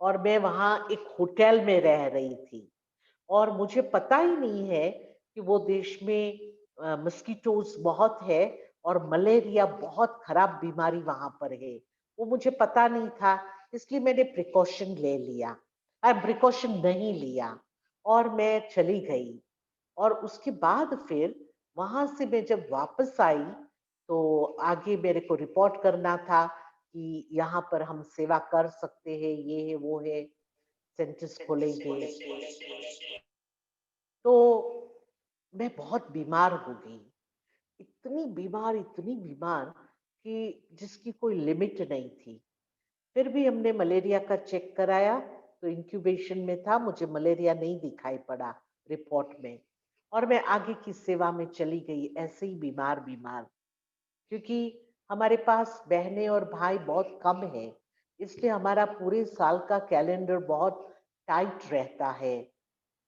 और मैं वहां एक होटल में रह रही थी। और मुझे पता ही नहीं है कि वो देश में मस्कीटोज बहुत है, और मलेरिया बहुत खराब बीमारी वहां पर है। वो मुझे पता नहीं था, इसलिए मैंने प्रिकॉशन ले लिया, प्रिकॉशन नहीं लिया, और मैं चली गई। और उसके बाद फिर वहां से मैं जब वापस आई, तो आगे मेरे को रिपोर्ट करना था कि यहाँ पर हम सेवा कर सकते हैं, ये है वो है, सेंटर्स खोलेंगे। तो मैं बहुत बीमार हो गई, इतनी बीमार कि जिसकी कोई लिमिट नहीं थी। फिर भी हमने मलेरिया का चेक कराया, तो इंक्यूबेशन में था, मुझे मलेरिया नहीं दिखाई पड़ा रिपोर्ट में। और मैं आगे की सेवा में चली गई, ऐसे ही बीमार बीमार। क्योंकि हमारे पास बहनें और भाई बहुत कम है, इसलिए हमारा पूरे साल का कैलेंडर बहुत टाइट रहता है।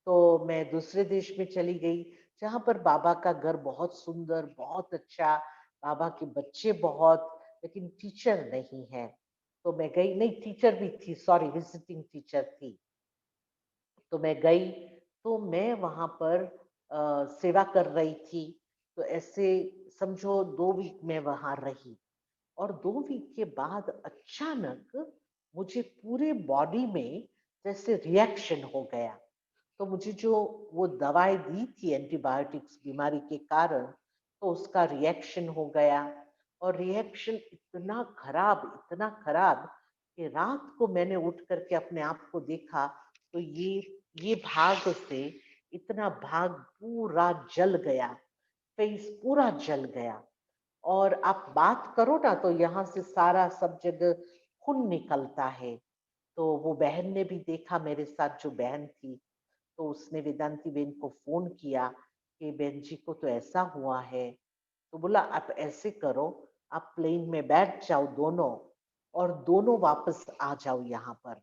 तो मैं दूसरे देश में चली गई, जहाँ पर बाबा का घर बहुत सुंदर, बहुत अच्छा, बाबा के बच्चे बहुत, लेकिन टीचर नहीं है। तो मैं गई, नहीं टीचर भी थी, सॉरी विजिटिंग टीचर थी। तो मैं गई, तो मैं वहां पर सेवा कर रही थी। तो ऐसे समझो 2 वीक में वहां रही। और 2 वीक के बाद अचानक मुझे पूरे बॉडी में जैसे रिएक्शन हो गया। तो मुझे जो वो दवाई दी थी एंटीबायोटिक्स बीमारी के कारण, तो उसका रिएक्शन हो गया। और रिएक्शन इतना खराब कि रात को मैंने उठ करके अपने आप को देखा, तो ये भाग से इतना भाग पूरा जल गया, फेस पूरा जल गया। और आप बात करो ना, तो यहाँ से सारा सब जगह खून निकलता है। तो वो बहन ने भी देखा, मेरे साथ जो बहन थी, तो उसने वेदांती बेन को फोन किया कि बहन जी को तो ऐसा हुआ है। तो बोला आप ऐसे करो, आप प्लेन में बैठ जाओ दोनों, और दोनों वापस आ जाओ यहाँ पर।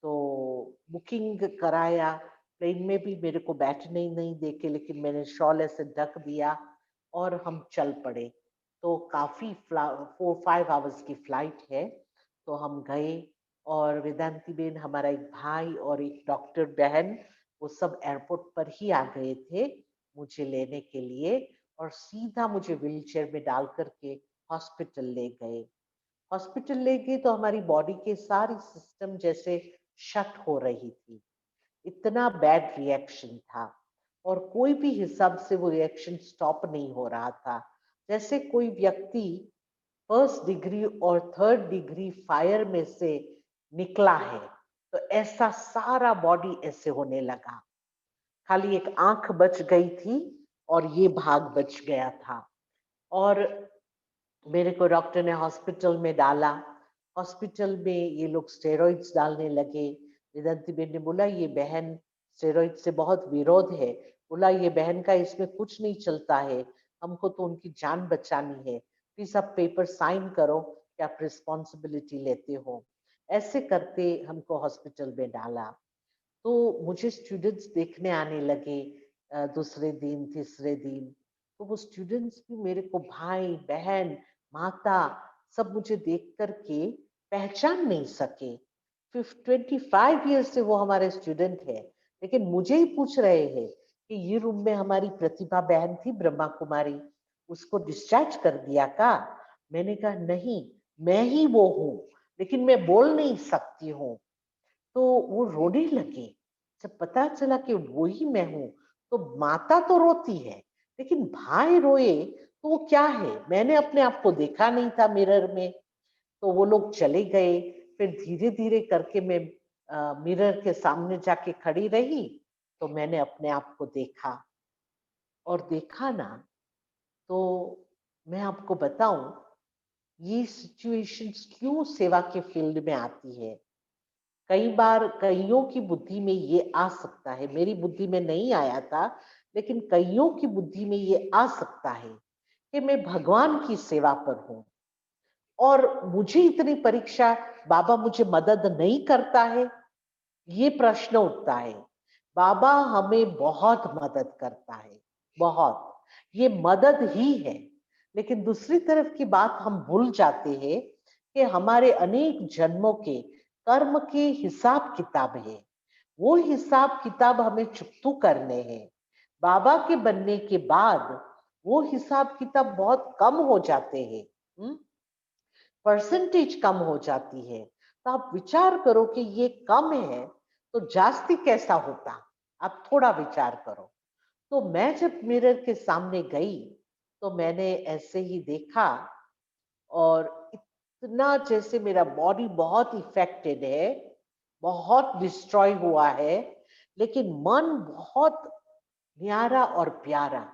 तो बुकिंग कराया, प्लेन में भी मेरे को बैठने ही नहीं देके, लेकिन मैंने शॉल ऐसे ढक दिया, और हम चल पड़े। तो काफी 4-5 आवर्स की फ्लाइट है। तो हम गए, और वेदांती बेन, हमारा एक भाई और एक डॉक्टर बहन, वो सब एयरपोर्ट पर ही आ गए थे मुझे लेने के लिए, और सीधा मुझे व्हीलचेयर में डाल करके हॉस्पिटल ले गए। हॉस्पिटल ले गए तो हमारी बॉडी के सारी सिस्टम जैसे शट हो रही थी, इतना बैड रिएक्शन था। और कोई भी हिसाब से वो रिएक्शन स्टॉप नहीं हो रहा था। जैसे कोई व्यक्ति 1st डिग्री और 3rd डिग्री फायर में से निकला है, तो ऐसा सारा बॉडी ऐसे होने लगा। खाली एक आंख बच गई थी, और ये भाग बच गया था। और मेरे को डॉक्टर ने हॉस्पिटल में डाला। हॉस्पिटल में ये लोग स्टेरॉइड्स डालने लगे। वेदांती बेन ने बोला ये बहन स्टेरॉइड से बहुत विरोध है, बोला ये बहन का इसमें कुछ नहीं चलता है, हमको तो उनकी जान बचानी है, प्लीज आप पेपर साइन करो कि आप रिस्पॉन्सिबिलिटी लेते हो। ऐसे करते हमको हॉस्पिटल में डाला। तो मुझे स्टूडेंट्स देखने आने लगे दूसरे दिन, तीसरे दिन। तो वो स्टूडेंट्स भी मेरे को भाई, बहन, माता सब मुझे देख कर के पहचान नहीं सके। 25 ईयर्स से वो हमारे स्टूडेंट है, लेकिन मुझे ही पूछ रहे हैं कि ये रूम में हमारी प्रतिभा बहन थी, ब्रह्मा कुमारी, उसको डिस्चार्ज कर दिया का? मैंने कहा नहीं, मैं ही वो हूँ, लेकिन मैं बोल नहीं सकती हूँ। तो वो रोने लगे। जब पता चला कि वो ही मैं हूँ, तो माता तो रोती है, लेकिन भाई रोए तो वो क्या है? मैंने अपने आप को देखा नहीं था मिरर में। तो वो लोग चले गए। फिर धीरे धीरे करके मैं मिरर के सामने जाके खड़ी रही, तो मैंने अपने आप को देखा। और देखा ना, तो मैं आपको बताऊं, ये सिचुएशंस क्यों सेवा के फील्ड में आती है। कई बार कईयों की बुद्धि में ये आ सकता है, मेरी बुद्धि में नहीं आया था, लेकिन कईयों की बुद्धि में ये आ सकता है कि मैं भगवान की सेवा पर हूँ और मुझे इतनी परीक्षा, बाबा मुझे मदद नहीं करता है। ये प्रश्न उठता है। बाबा हमें बहुत मदद करता है, बहुत। ये मदद ही है। लेकिन दूसरी तरफ की बात हम भूल जाते हैं कि हमारे अनेक जन्मों के कर्म के हिसाब किताब है। वो हिसाब किताब हमें चुकतू करने हैं। बाबा के बनने के बाद वो हिसाब किताब बहुत कम हो जाते हैं। परसेंटेज कम हो जाती है। तो आप विचार करो कि ये कम है, तो जास्ती कैसा होता? आप थोड़ा विचार करो। तो मैं जब मिरर के सामने गई, तो मैंने ऐसे ही देखा, और इतना जैसे मेरा बॉडी बहुत इफेक्टेड है, बहुत डिस्ट्रॉय हुआ है, लेकिन मन बहुत न्यारा और प्यारा।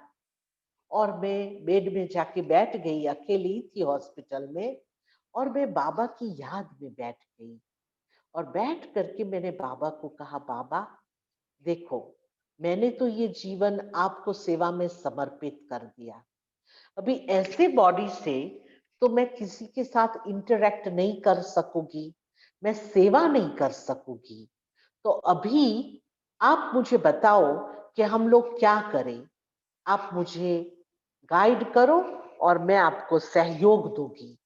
और मैं बेड में जाके बैठ गई, अकेली थी हॉस्पिटल में, और मैं बाबा की याद में बैठ गई। और बैठ करके मैंने बाबा को कहा, बाबा देखो, मैंने तो ये जीवन आपको सेवा में समर्पित कर दिया। अभी ऐसे बॉडी से तो मैं किसी के साथ इंटरेक्ट नहीं कर सकूंगी, मैं सेवा नहीं कर सकूंगी। तो अभी आप मुझे बताओ कि हम लोग क्या करें। आप मुझे गाइड करो और मैं आपको सहयोग दूंगी।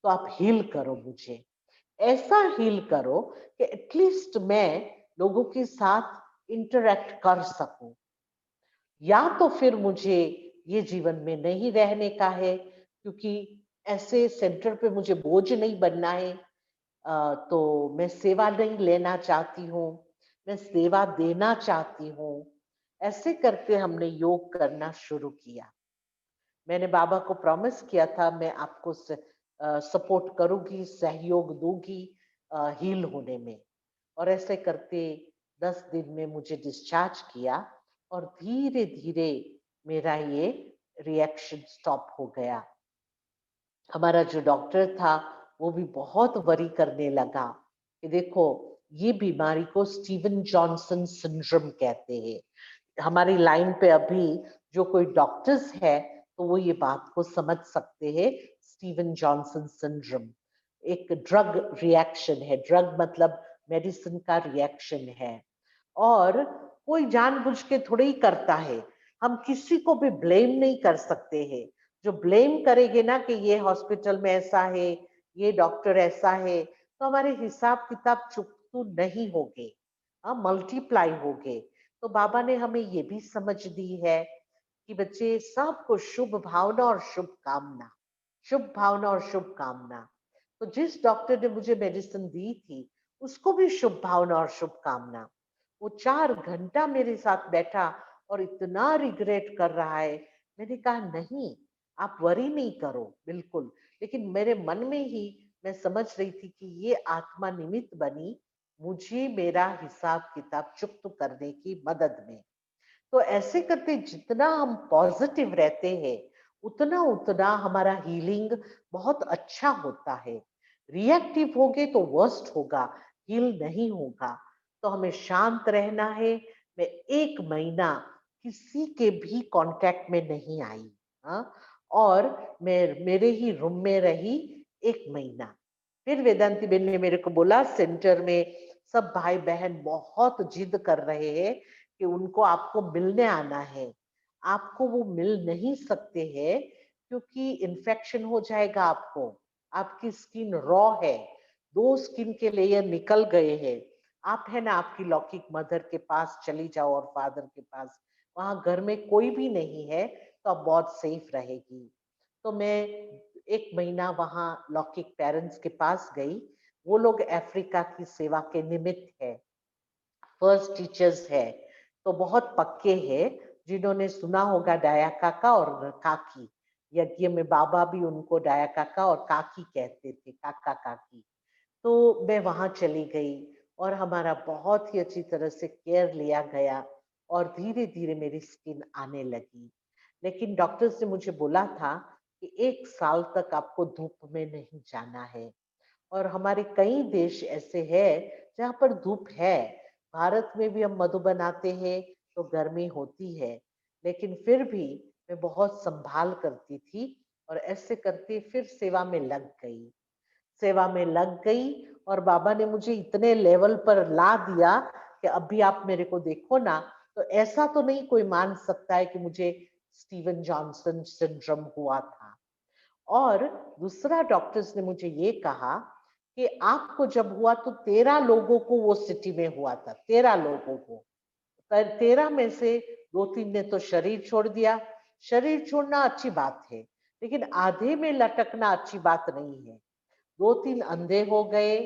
तो आप हील करो मुझे, ऐसा हील करो कि एटलीस्ट मैं लोगों के साथ इंटरेक्ट कर सकूं। या तो फिर मुझे ये जीवन में नहीं रहने का है, क्योंकि ऐसे सेंटर पे मुझे बोझ नहीं बनना है। तो मैं सेवा नहीं लेना चाहती हूँ, मैं सेवा देना चाहती हूँ। ऐसे करके हमने योग करना शुरू किया। मैंने बाबा को प्रॉमिस किया था, मैं आपको सपोर्ट करूंगी, सहयोग दूंगी हील होने में। और ऐसे करते 10 दिन में मुझे डिस्चार्ज किया, और धीरे धीरे मेरा ये रिएक्शन स्टॉप हो गया। हमारा जो डॉक्टर था, वो भी बहुत वरी करने लगा कि देखो, ये बीमारी को स्टीवन जॉनसन सिंड्रोम कहते हैं। हमारी लाइन पे अभी जो कोई डॉक्टर्स है, तो वो ये बात को समझ सकते हैं। स्टीवन जॉनसन सिंड्रोम एक ड्रग रिएक्शन है। ड्रग मतलब मेडिसिन का रिएक्शन है, और कोई जानबूझ के थोड़ी ही करता है। हम किसी को भी ब्लेम नहीं कर सकते हैं। जो ब्लेम करेंगे ना कि ये हॉस्पिटल में ऐसा है, ये डॉक्टर ऐसा है, तो हमारे हिसाब किताब चुकतू नहीं होंगे, मल्टीप्लाई होंगे। तो बाबा ने हमें ये भी समझ दी है कि बच्चे, सबको शुभ भावना और शुभ कामना, शुभ भावना और शुभ कामना। तो जिस डॉक्टर ने मुझे मेडिसिन दी थी, उसको भी शुभ भावना और शुभ कामना। वो 4 घंटा मेरे साथ बैठा और इतना रिग्रेट कर रहा है। मैंने कहा नहीं, आप वरी नहीं करो बिल्कुल। लेकिन मेरे मन में ही मैं समझ रही थी कि ये आत्मा निमित्त बनी मुझे मेरा हिसाब किताब चुकत करने की मदद में। तो ऐसे करते जितना हम पॉजिटिव रहते हैं, उतना उतना हमारा हीलिंग बहुत अच्छा होता है। रिएक्टिव होगे तो वर्स्ट होगा, हील नहीं होगा। तो हमें शांत रहना है। मैं 1 महीना किसी के भी कांटेक्ट में नहीं आई। हाँ, और मैं मेरे ही रूम में रही 1 महीना। फिर वेदांती बेन ने मेरे को बोला, सेंटर में सब भाई-बहन बहुत जिद कर रहे हैं कि उनको आपको मिलने आना है। आपको वो मिल नहीं सकते हैं क्योंकि इन्फेक्शन हो जाएगा आपको। आपकी स्किन रॉ है, 2 स्किन के लेयर निकल गए हैं। आप है ना आपकी लौकिक मदर के पास चली जाओ और फादर के पास, वहाँ घर में कोई भी नहीं है तो आप बहुत सेफ रहेगी। तो मैं 1 महीना वहाँ लौकिक पेरेंट्स के पास गई। वो लोग अफ्रीका की सेवा के निमित्त है, फर्स्ट टीचर्स है, तो बहुत पक्के हैं, जिन्होंने सुना होगा डाया काका और काकी। यज्ञ में बाबा भी उनको डाया काका और काकी कहते थे, काका काकी। तो मैं वहाँ चली गई और हमारा बहुत ही अच्छी तरह से केयर लिया गया और धीरे-धीरे मेरी स्किन आने लगी। लेकिन डॉक्टर्स ने मुझे बोला था कि 1 साल तक आपको धूप में नहीं जाना है। और हमारे कई देश ऐसे हैं जहाँ पर धूप है। भारत में भी हम मधुबन आते हैं तो गर्मी होती है, लेकिन फिर भी मैं बहुत संभाल करती थी और ऐसे करते फिर सेवा में लग गई। सेवा में लग गई और बाबा ने मुझे इतने लेवल पर ला दिया कि अभी आप मेरे को देखो ना, तो ऐसा तो नहीं कोई मान सकता है कि मुझे स्टीवन जॉनसन सिंड्रोम हुआ था। और दूसरा डॉक्टर्स ने मुझे ये कहा कि आपको जब हुआ तो 13 लोगों को वो सिटी में हुआ था, 13 लोगों को। पर 13 में से 2-3 ने तो शरीर छोड़ दिया। शरीर छोड़ना अच्छी बात है, लेकिन आधे में लटकना अच्छी बात नहीं है। 2-3 अंधे हो गए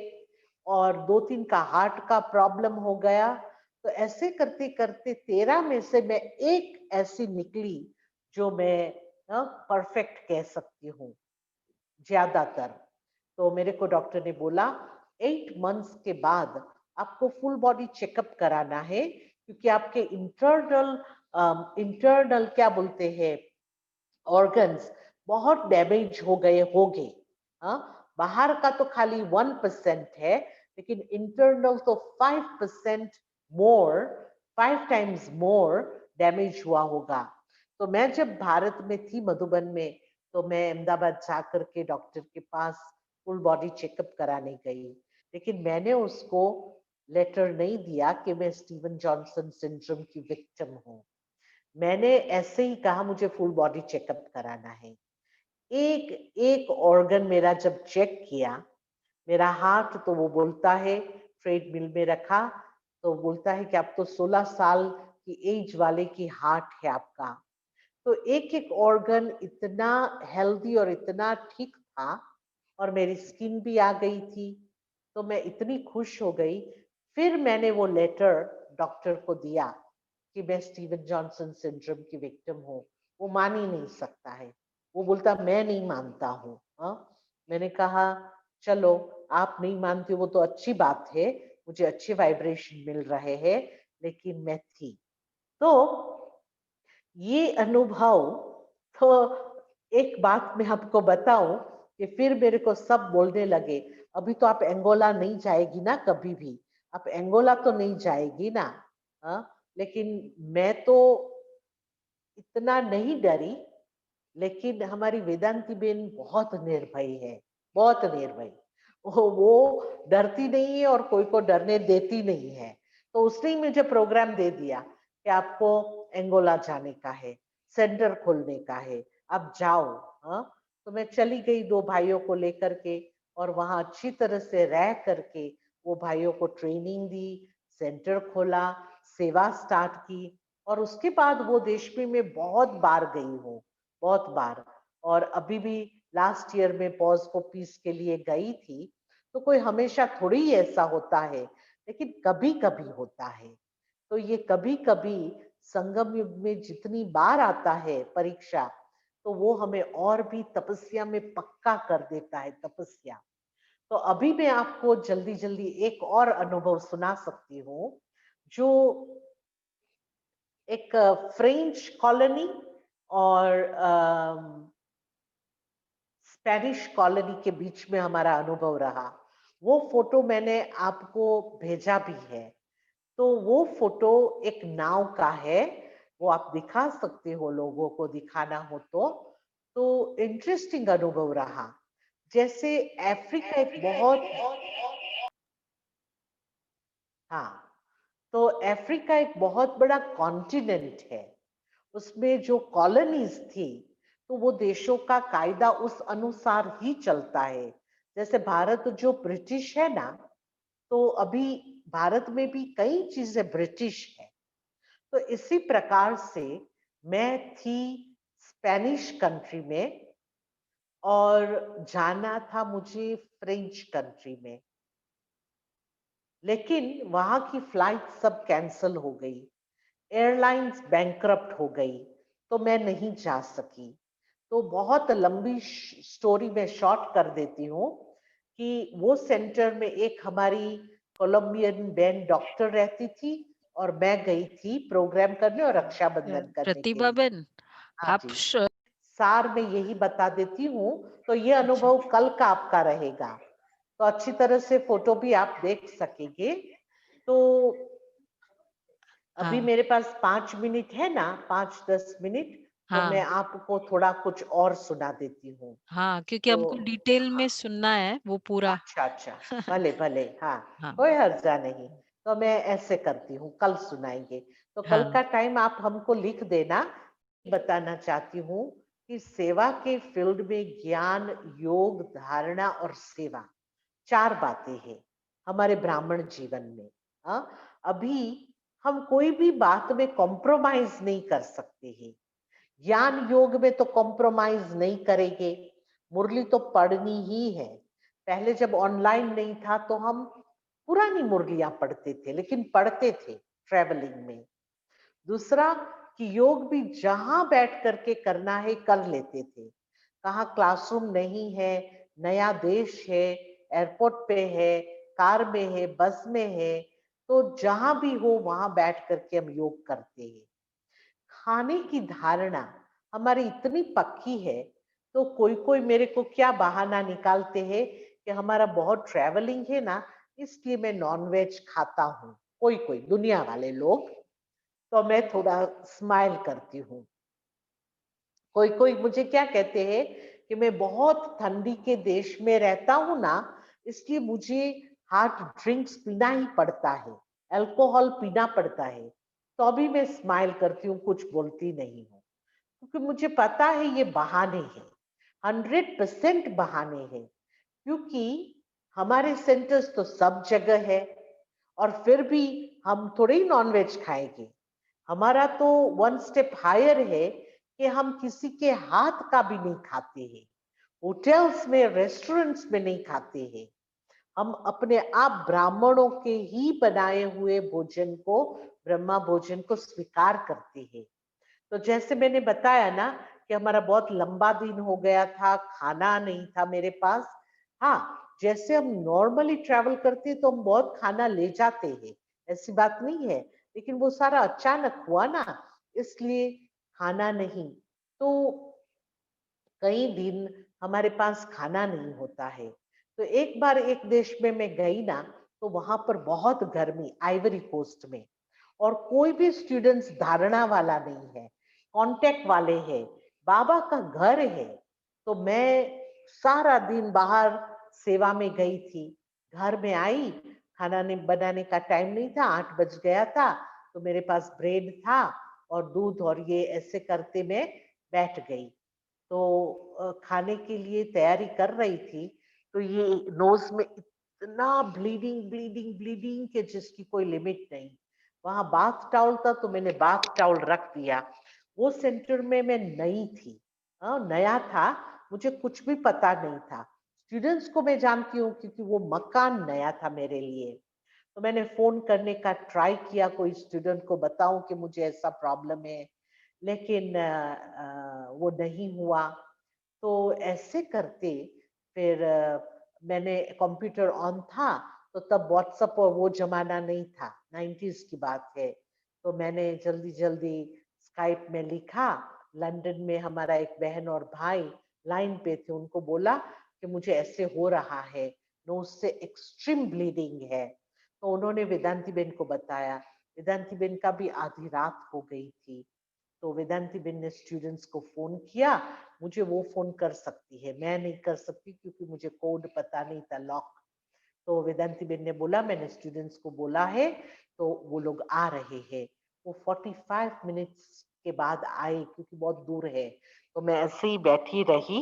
और 2-3 का हार्ट का प्रॉब्लम हो गया। तो ऐसे करते-करते 13 में से मैं एक ऐसी निकली जो मैं परफेक्ट कह सकती हूँ, ज़्यादातर। तो मेरे को डॉक्टर ने बोला 8 मंथ्स के बाद आपको फुल बॉडी चेकअप कराना है क्योंकि आपके इंटरनल क्या बोलते हैं ऑर्गन्स बहुत डैमेज हो गए होंगे। हाँ, बाहर का तो खाली 1% है, लेकिन इंटरनल तो 5% मोर, 5 टाइम्स मोर डैमेज हुआ होगा। तो मैं जब भारत में थी मधुबन में, तो मैं अहमदाबाद जाकर के डॉक्टर के पास फुल बॉडी चेकअप कराने गई, लेकिन मैंने उसको लेटर नहीं दिया कि मैं स्टीवन जॉनसन सिंड्रोम की विक्टिम हूँ। मैंने ऐसे ही कहा मुझे फुल बॉडी चेकअप कराना है। एक एक ऑर्गन मेरा जब चेक किया, मेरा हार्ट तो वो बोलता है, ट्रेडमिल में रखा तो बोलता है कि अब तो 16 साल की एज वाले की हार्ट है आपका। तो एक एक ऑर्गन इतना हेल्दी और इतना ठीक था और मेरी स्किन भी आ गई थी, तो मैं इतनी खुश हो गई। फिर मैंने वो लेटर डॉक्टर को दिया कि मैं स्टीवन जॉनसन सिंड्रोम की विक्टिम हूँ। वो मान ही नहीं सकता है, वो बोलता मैं नहीं मानता हूँ। हाँ, मैंने कहा चलो आप नहीं मानते वो तो अच्छी बात है, मुझे अच्छे वाइब्रेशन मिल रहे हैं, लेकिन मैं थी। तो ये अनुभव, तो एक बात मैं आपको बताऊं कि फिर मेरे को सब बोलने लगे, अभी तो आप अंगोला नहीं जाएगी ना कभी भी, आप अंगोला तो नहीं जाएगी ना। हाँ, लेकिन मैं तो इतना नहीं डरी, लेकिन हमारी वेदांती बेन बहुत निर्भय है, बहुत निर्भय। वो डरती नहीं है और कोई को डरने देती नहीं है। तो उसने ही मुझे प्रोग्राम दे दिया कि आपको अंगोला जाने का है, सेंटर खोलने का है, आप जाओ। हाँ, तो मैं चली गई 2 भाइयों को लेकर के और वहाँ अच्छी तरह से रह करके वो भाइयों को ट्रेनिंग दी, सेंटर खोला, सेवा स्टार्ट की और उसके बाद वो देश में मैं बहुत बार गई हूँ, बहुत बार। और अभी भी लास्ट ईयर में पॉज फॉर पीस के लिए गई थी, तो कोई हमेशा थोड़ी ही ऐसा होता है, लेकिन कभी-कभी होता है। तो ये कभी-कभी संगम युग में जितनी बार आता है परीक्षा, तो वो हमें और भी तपस्या में पक्का कर देता है, तपस्या। तो अभी मैं आपको जल्दी-जल्दी एक और अनुभव सुना सकती हूँ, जो एक फ्रेंच कॉलोनी और स्पेनिश कॉलोनी के बीच में हमारा अनुभव रहा। वो फ़ोटो मैंने आपको भेजा भी है। तो वो फ़ोटो एक नाव का है, वो आप दिखा सकते हो, लोगों को दिखाना हो तो इंटरेस्टिंग अनुभव रहा। जैसे अफ्रीका एक बहुत, हाँ, तो अफ्रीका एक बहुत बड़ा कॉन्टिनेंट है। उसमें जो कॉलोनीज थी, तो वो देशों का कायदा उस अनुसार ही चलता है। जैसे भारत जो ब्रिटिश है ना, तो अभी भारत में भी कई चीजें ब्रिटिश है। तो इसी प्रकार से मैं थी स्पेनिश कंट्री में, और जाना था मुझे फ्रेंच कंट्री में, लेकिन वहां की फ्लाइट सब कैंसल हो गई, एयरलाइंस बैंकरप्ट हो गई, तो मैं नहीं जा सकी। तो बहुत लंबी स्टोरी में शॉर्ट कर देती हूँ कि वो सेंटर में एक हमारी कोलंबियन बहन डॉक्टर रहती थी, और मैं गई थी प्रोग्राम करने और रक्षाबंधन करने के प्रतिभा लिए। बहन, हाँ आप जी, सार में यही बता देती हूँ। तो ये अच्छा, अनुभव कल का आपका रहेगा, तो अच्छी तरह से फोटो भी आप देख सकेंगे। तो अभी हाँ, मेरे पास 5 मिनट है ना, 5-10 मिनट, तो मैं हाँ, आपको थोड़ा कुछ और सुना देती हूँ। हाँ, क्योंकि तो हमको डिटेल हाँ, में सुनना है वो पूरा। अच्छा अच्छा, भले भले, हाँ, हाँ, कोई हर्जा नहीं। तो मैं ऐसे करती हूँ, कल सुनाएंगे। तो कल हाँ, का टाइम आप हमको लिख देना। बताना चाहती हूँ कि सेवा के फील्ड में ज्ञान, योग, धारणा और सेवा, 4 बातें हैं हमारे ब्राह्मण जीवन में। हाँ, अभी हम कोई भी बात में कॉम्प्रोमाइज नहीं कर सकते हैं। ज्ञान योग में तो कॉम्प्रोमाइज नहीं करेंगे। मुरली तो पढ़नी ही है। पहले जब ऑनलाइन नहीं था तो हम पुरानी मुरलियां पढ़ते थे, लेकिन पढ़ते थे ट्रेवलिंग में। दूसरा कि योग भी जहां बैठ करके करना है कर लेते थे। कहाँ क्लासरूम नहीं है, नया देश है, एयरपोर्ट पे है, कार में है, बस में है, तो जहां भी हो वहां बैठ करके हम योग करते हैं। खाने की धारणा हमारी इतनी पक्की है, तो कोई कोई मेरे को क्या बहाना निकालते हैं कि हमारा बहुत ट्रैवलिंग है ना, इसलिए मैं नॉनवेज खाता हूँ, कोई कोई दुनिया वाले लोग। तो मैं थोड़ा स्माइल करती हूँ। कोई कोई मुझे क्या कहते हैं कि मैं बहुत ठंडी के देश में रहता हूँ ना, इसलिए मुझे हार्ड ड्रिंक्स पीना ही पड़ता है, अल्कोहल पीना पड़ता है। तो अभी मैं स्माइल करती हूँ, कुछ बोलती नहीं हूँ, क्योंकि मुझे पता है ये बहाने हैं, 100% बहाने हैं। क्योंकि हमारे सेंटर्स तो सब जगह है, और फिर भी हम थोड़े ही नॉनवेज खाएंगे। हमारा तो वन स्टेप हायर है कि हम किसी के हाथ का भी नहीं खाते हैं, होटल्स में, रेस्टोरेंट्स में नहीं खाते हैं। हम अपने आप ब्राह्मणों के ही बनाए हुए भोजन को, ब्रह्मा भोजन को स्वीकार करते हैं। तो जैसे मैंने बताया ना कि हमारा बहुत लंबा दिन हो गया था, खाना नहीं था मेरे पास। हाँ, जैसे हम नॉर्मली ट्रैवल करते हैं तो हम बहुत खाना ले जाते हैं, ऐसी बात नहीं है, लेकिन वो सारा अचानक हुआ ना, इसलिए खाना नहीं। तो कई दिन हमारे पास खाना नहीं होता है। तो एक बार एक देश में मैं गई ना, तो वहां पर बहुत गर्मी, आइवरी कोस्ट में, और कोई भी स्टूडेंट्स धारणा वाला नहीं है, कांटेक्ट वाले हैं, बाबा का घर है। तो मैं सारा दिन बाहर सेवा में गई थी, घर में आई, खाना नहीं बनाने का टाइम नहीं था, 8 बज गया था, तो मेरे पास ब्रेड था और दूध, और ये ऐसे करते मैं बैठ गई। तो खाने के लिए तैयारी कर रही थी, तो ये नोज में इतना ब्लीडिंग ब्लीडिंग ब्लीडिंग के जिसकी कोई लिमिट नहीं। वहां बाथ टाउल था, तो मैंने बाथ टाउल रख दिया। वो सेंटर में मैं नई थी, नया था, मुझे कुछ भी पता नहीं था। स्टूडेंट्स को मैं जानती हूँ क्योंकि वो मकान नया था मेरे लिए। तो मैंने फोन करने का ट्राई किया, कोई स्टूडेंट को बताऊं कि मुझे ऐसा प्रॉब्लम है, लेकिन वो नहीं हुआ। तो ऐसे करते फिर मैंने, कंप्यूटर ऑन था, तो तब व्हाट्सएप और वो जमाना नहीं था, 90s की बात है। तो मैंने जल्दी जल्दी स्काइप में लिखा। लंदन में हमारा एक बहन और भाई लाइन पे थे, उनको बोला कि मुझे ऐसे हो रहा है, नोज से एक्सट्रीम ब्लीडिंग है। तो उन्होंने वेदांती बेन को बताया। वेदांती बेन का भी आधी रात हो गई थी। तो वेदांती बेन ने स्टूडेंट्स को फोन किया, मुझे वो फोन कर सकती है, मैं नहीं कर सकती क्योंकि मुझे कोड पता नहीं था, लॉक। तो वेदांती बेन ने बोला मैंने स्टूडेंट्स को बोला है, तो वो लोग आ रहे हैं। वो 45 मिनट्स के बाद आए क्योंकि बहुत दूर है। तो मैं ऐसे ही बैठी रही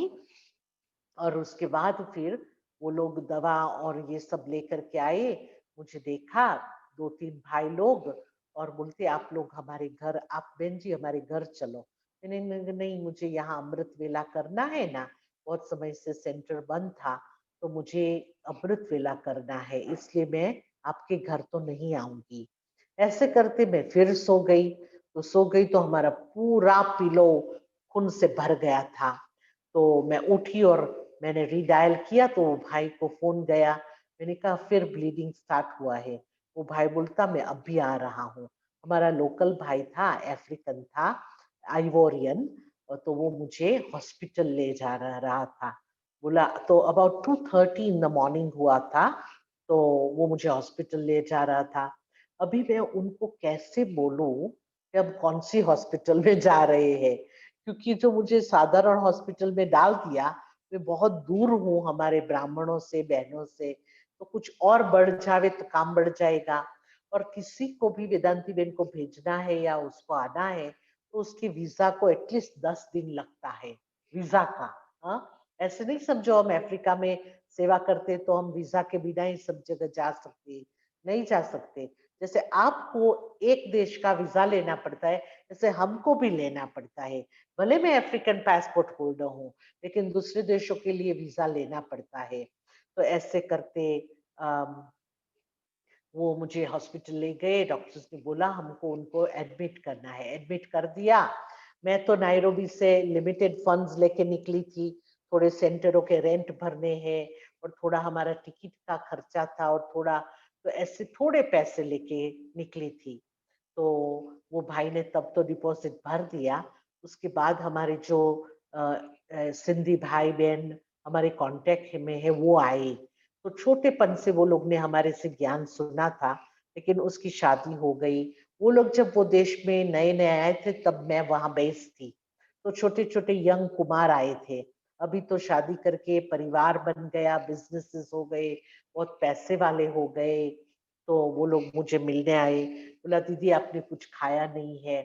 और उसके बाद फिर वो लोग दवा और ये सब लेकर के आए। मुझे देखा 2-3 भाई लोग और बोलते आप लोग हमारे घर, आप बहन जी हमारे घर चलो। मैंने नहीं, मुझे यहाँ अमृत वेला करना है ना, बहुत समय से सेंटर बंद था, तो मुझे अमृत वेला करना है, इसलिए मैं आपके घर तो नहीं आऊंगी। ऐसे करते मैं फिर सो गई। तो सो गई तो हमारा पूरा पिलो खून से भर गया था। तो मैं उठी और मैंने रीडायल किया तो वो भाई को फोन गया। मैंने कहा फिर ब्लीडिंग स्टार्ट हुआ है। वो भाई बोलता मैं अभी आ रहा हूँ। हमारा लोकल भाई था, अफ्रीकन था, आइवोरियन, और तो वो मुझे हॉस्पिटल ले जा रहा था। बोला तो अबाउट 2:30 इन द मॉर्निंग हुआ था, तो वो मुझे हॉस्पिटल ले जा रहा था। अभी मैं उनको कैसे बोलूं कि हम कौन सी हॉस्पिटल में जा रहे हैं, क्योंकि जो मुझे साधारण हॉस्पिटल में डाल दिया, मैं बहुत दूर हूँ हमारे ब्राह्मणों से, बहनों से, तो कुछ और बढ़ जावे तो काम बढ़ जाएगा। और किसी को भी वेदांती बेन को भेजना है या उसको आना है, तो उसके वीजा को एटलीस्ट 10 दिन लगता है, वीजा का। हाँ, ऐसे नहीं समझो हम अफ्रीका में सेवा करते तो हम वीजा के बिना ही सब जगह जा सकते, नहीं जा सकते। जैसे आपको एक देश का वीजा लेना पड़ता है, जैसे हमको भी लेना पड़ता है। भले मैं अफ्रीकन पासपोर्ट होल्डर हूँ, लेकिन दूसरे देशों के लिए वीजा लेना पड़ता है। तो ऐसे करते वो मुझे हॉस्पिटल ले गए। डॉक्टर्स ने बोला हमको उनको एडमिट करना है, एडमिट कर दिया। मैं तो नायरोबी से लिमिटेड फंड्स लेके निकली थी, थोड़े सेंटरों के रेंट भरने हैं और थोड़ा हमारा टिकट का खर्चा था और थोड़ा, तो ऐसे थोड़े पैसे लेके निकली थी। तो वो भाई ने तब तो डिपॉजिट भर दिया। उसके बाद हमारे जो सिंधी भाई बहन हमारे कांटेक्ट में है वो आए। तो छोटेपन से वो लोग ने हमारे से ज्ञान सुना था, लेकिन उसकी शादी हो गई। वो लोग जब वो देश में नए नए आए थे तब मैं वहां बेस थी, तो छोटे छोटे यंग कुमार आए थे। अभी तो शादी करके परिवार बन गया, बिजनेसेस हो गए, बहुत पैसे वाले हो गए। तो वो लोग मुझे मिलने आए, बोला दीदी आपने कुछ खाया नहीं है।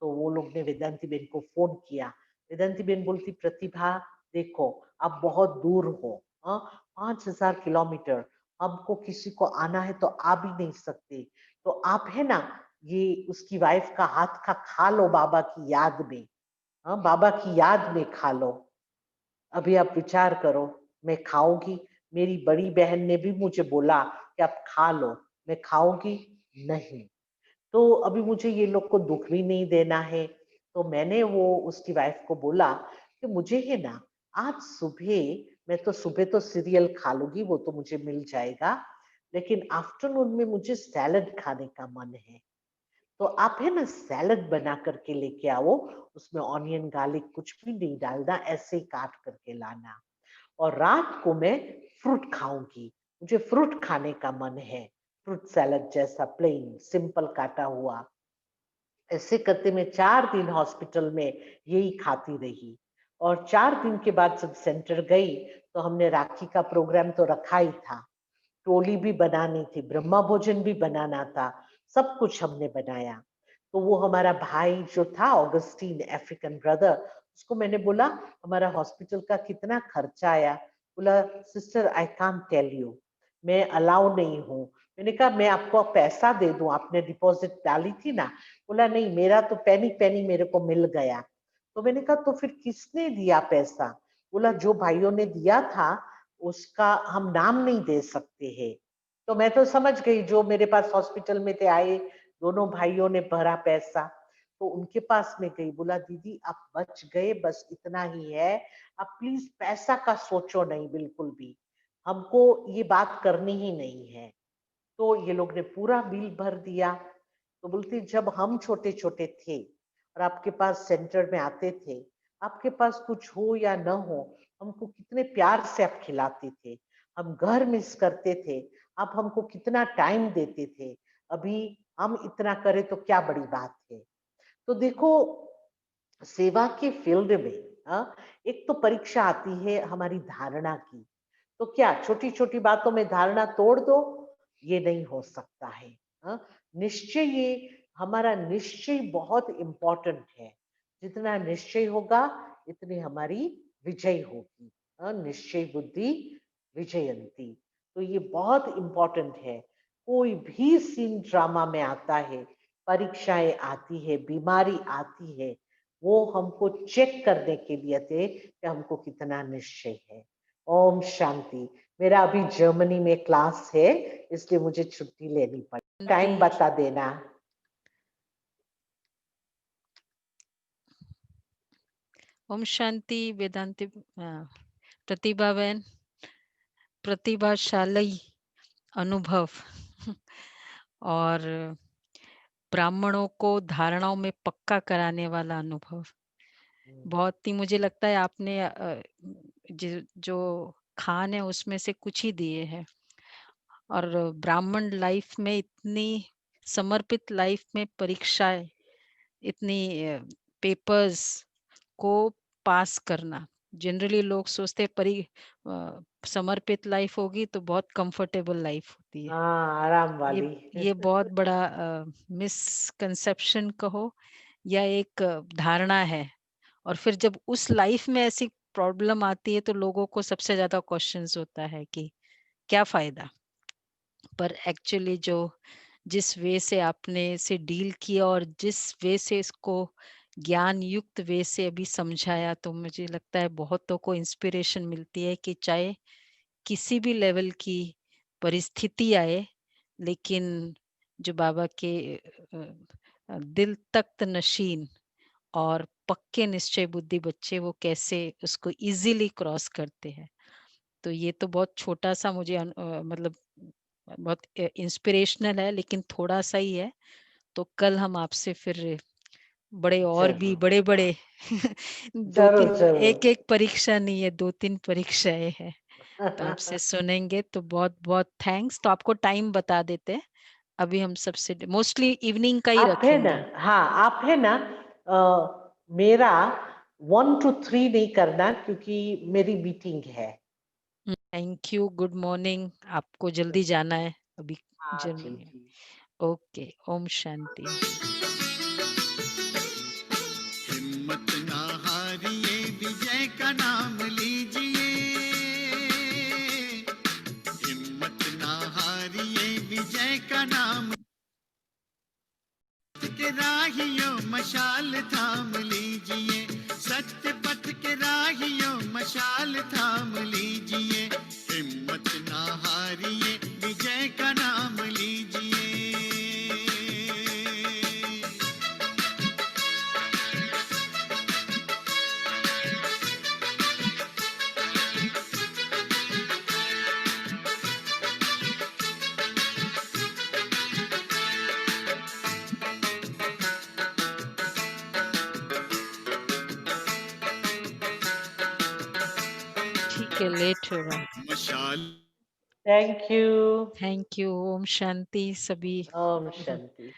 तो वो लोग ने वेदांती बेन को फोन किया। वेदांती बेन बोलती प्रतिभा देखो आप बहुत दूर हो, हाँ, 5,000 किलोमीटर, हमको किसी को आना है तो आ भी नहीं सकते, तो आप है ना ये उसकी वाइफ का हाथ का खा लो बाबा की याद में, हाँ बाबा की याद में खा लो। अभी आप विचार करो, मैं खाऊंगी, मेरी बड़ी बहन ने भी मुझे बोला कि आप खा लो, मैं खाऊंगी नहीं। तो अभी मुझे ये लोग को दुख भी नहीं देना है। तो मैंने वो उसकी वाइफ को बोला कि मुझे है ना आज सुबह, मैं तो सुबह तो सीरियल खा लूंगी, वो तो मुझे मिल जाएगा, लेकिन आफ्टरनून में मुझे सैलड खाने का मन है। तो आप है ना सैलड बना करके लेके आओ, उसमें ऑनियन गार्लिक कुछ भी नहीं डालना, ऐसे ही काट करके लाना। और रात को मैं फ्रूट खाऊंगी, मुझे फ्रूट खाने का मन है, फ्रूट सैलड जैसा प्लेन सिंपल काटा हुआ। ऐसे करते मैं 4 दिन हॉस्पिटल में यही खाती रही। और 4 दिन के बाद जब सेंटर गई, तो हमने राखी का प्रोग्राम तो रखा ही था, टोली भी बनानी थी, ब्रह्मा भोजन भी बनाना था, सब कुछ हमने बनाया। तो वो हमारा भाई जो था ऑगस्टीन, अफ्रीकन ब्रदर, उसको मैंने बोला हमारा हॉस्पिटल का कितना खर्चा आया। बोला sister I can't tell you, मैं अलाउ नहीं हूँ। मैंने कहा मैं आपको पैसा दे दूं, आपने डिपॉजिट डाली थी ना। बोला नहीं, मेरा तो पेनी पेनी मेरे को मिल गया। तो मैंने कहा तो फिर किसने दिया पैसा। बोला जो भाइयों ने दिया था उसका हम नाम नहीं दे सकते हैं। तो मैं तो समझ गई जो मेरे पास हॉस्पिटल में थे आए, दोनों भाइयों ने भरा पैसा। तो उनके पास में गई, बोला दीदी आप बच गए, बस इतना ही है, आप प्लीज पैसा का सोचो नहीं बिल्कुल भी, हमको ये बात करनी ही नहीं है। तो ये लोग ने पूरा बिल भर दिया। तो बोलती जब हम छोटे छोटे थे और आपके पास सेंटर में आते थे, आपके पास कुछ हो या न हो, हमको कितने प्यार से आप खिलाते थे, हम घर मिस करते थे, आप हमको कितना टाइम देते थे। अभी हम इतना करें तो क्या बड़ी बात है। तो देखो सेवा के फील्ड में एक तो परीक्षा आती है हमारी धारणा की। तो क्या छोटी-छोटी बातों में धारणा तोड़ दो? ये नहीं हो सकता है। निश्चय ये हमारा निश्चय बहुत इम्पोर्टेंट है। जितना निश्चय होगा, इतनी हमारी विजय होगी। निश्चय बुद्धि विजयंती। तो ये बहुत इम्पोर्टेंट है। कोई भी सीन ड्रामा में आता है, परीक्षाएँ आती है, बीमारी आती है, वो हमको चेक करने के लिए थे कि हमको कितना निश्चय है। ओम शांति। मेरा अभी जर्मनी में क्लास है, इसलिए मुझे छुट्टी लेनी पड़ी। टाइम शांति। बता देना। ओम शांति वेदांति। प्रतिभा बहन, प्रतिभाशाली अनुभव और ब्राह्मणों को धारणाओं में पक्का कराने वाला अनुभव। बहुत ही मुझे लगता है आपने जो खान है उसमें से कुछ ही दिए हैं, और ब्राह्मण लाइफ में इतनी समर्पित लाइफ में परीक्षाएं, इतनी पेपर्स को पास करना। जनरली लोग सोचते हैं समर्पित लाइफ होगी तो बहुत कंफर्टेबल लाइफ होती है। हाँ, आराम ये वाली। ये बहुत बड़ा मिसकंसेप्शन कहो या एक धारणा है। और फिर जब उस लाइफ में ऐसी प्रॉब्लम आती है तो लोगों को सबसे ज्यादा क्वेश्चंस होता है कि क्या फायदा। पर एक्चुअली जो जिस वे से आपने इसे डील किया और जिस वे से इसको ज्ञान युक्त वे से अभी समझाया, तो मुझे लगता है बहुतों को इंस्पिरेशन मिलती है कि चाहे किसी भी लेवल की परिस्थिति आए, लेकिन जो बाबा के दिल तख्त नशीन और पक्के निश्चय बुद्धि बच्चे वो कैसे उसको इजीली क्रॉस करते हैं। तो ये तो बहुत छोटा सा मुझे मतलब बहुत इंस्पिरेशनल है, लेकिन थोड़ा सा ही है। तो कल हम आपसे फिर बड़े और भी जरूर, बड़े बड़े दो जरूर, तीन, जरूर। एक एक परीक्षा नहीं है, दो तीन परीक्षाएं हैं। तो आपसे सुनेंगे, तो बहुत बहुत थैंक्स। तो आपको टाइम बता देते हैं, अभी हम सबसे मोस्टली इवनिंग का ही आप है ना, रखेंगे। हाँ, आप है ना, मेरा 1 to 3 नहीं करना क्योंकि मेरी मीटिंग है। Thank you, good morning. आपको जल्दी जाना है अभी हाँ जी, जर्मनी। जी। ओके, ओम शांति। हिम्मत ना हारिए, विजय का नाम लीजिए। हिम्मत ना हारिए, विजय का नाम के राहियों मशाल थाम लीजिए। सत्य पथ के राहियों मशाल थाम लीजिए। हिम्मत ना हारिए, विजय का नाम लीजिए। ठीक है, लेट हो रहा है। मशाल थैंक यू। Thank you. ओम शांति सभी। ओम शांति।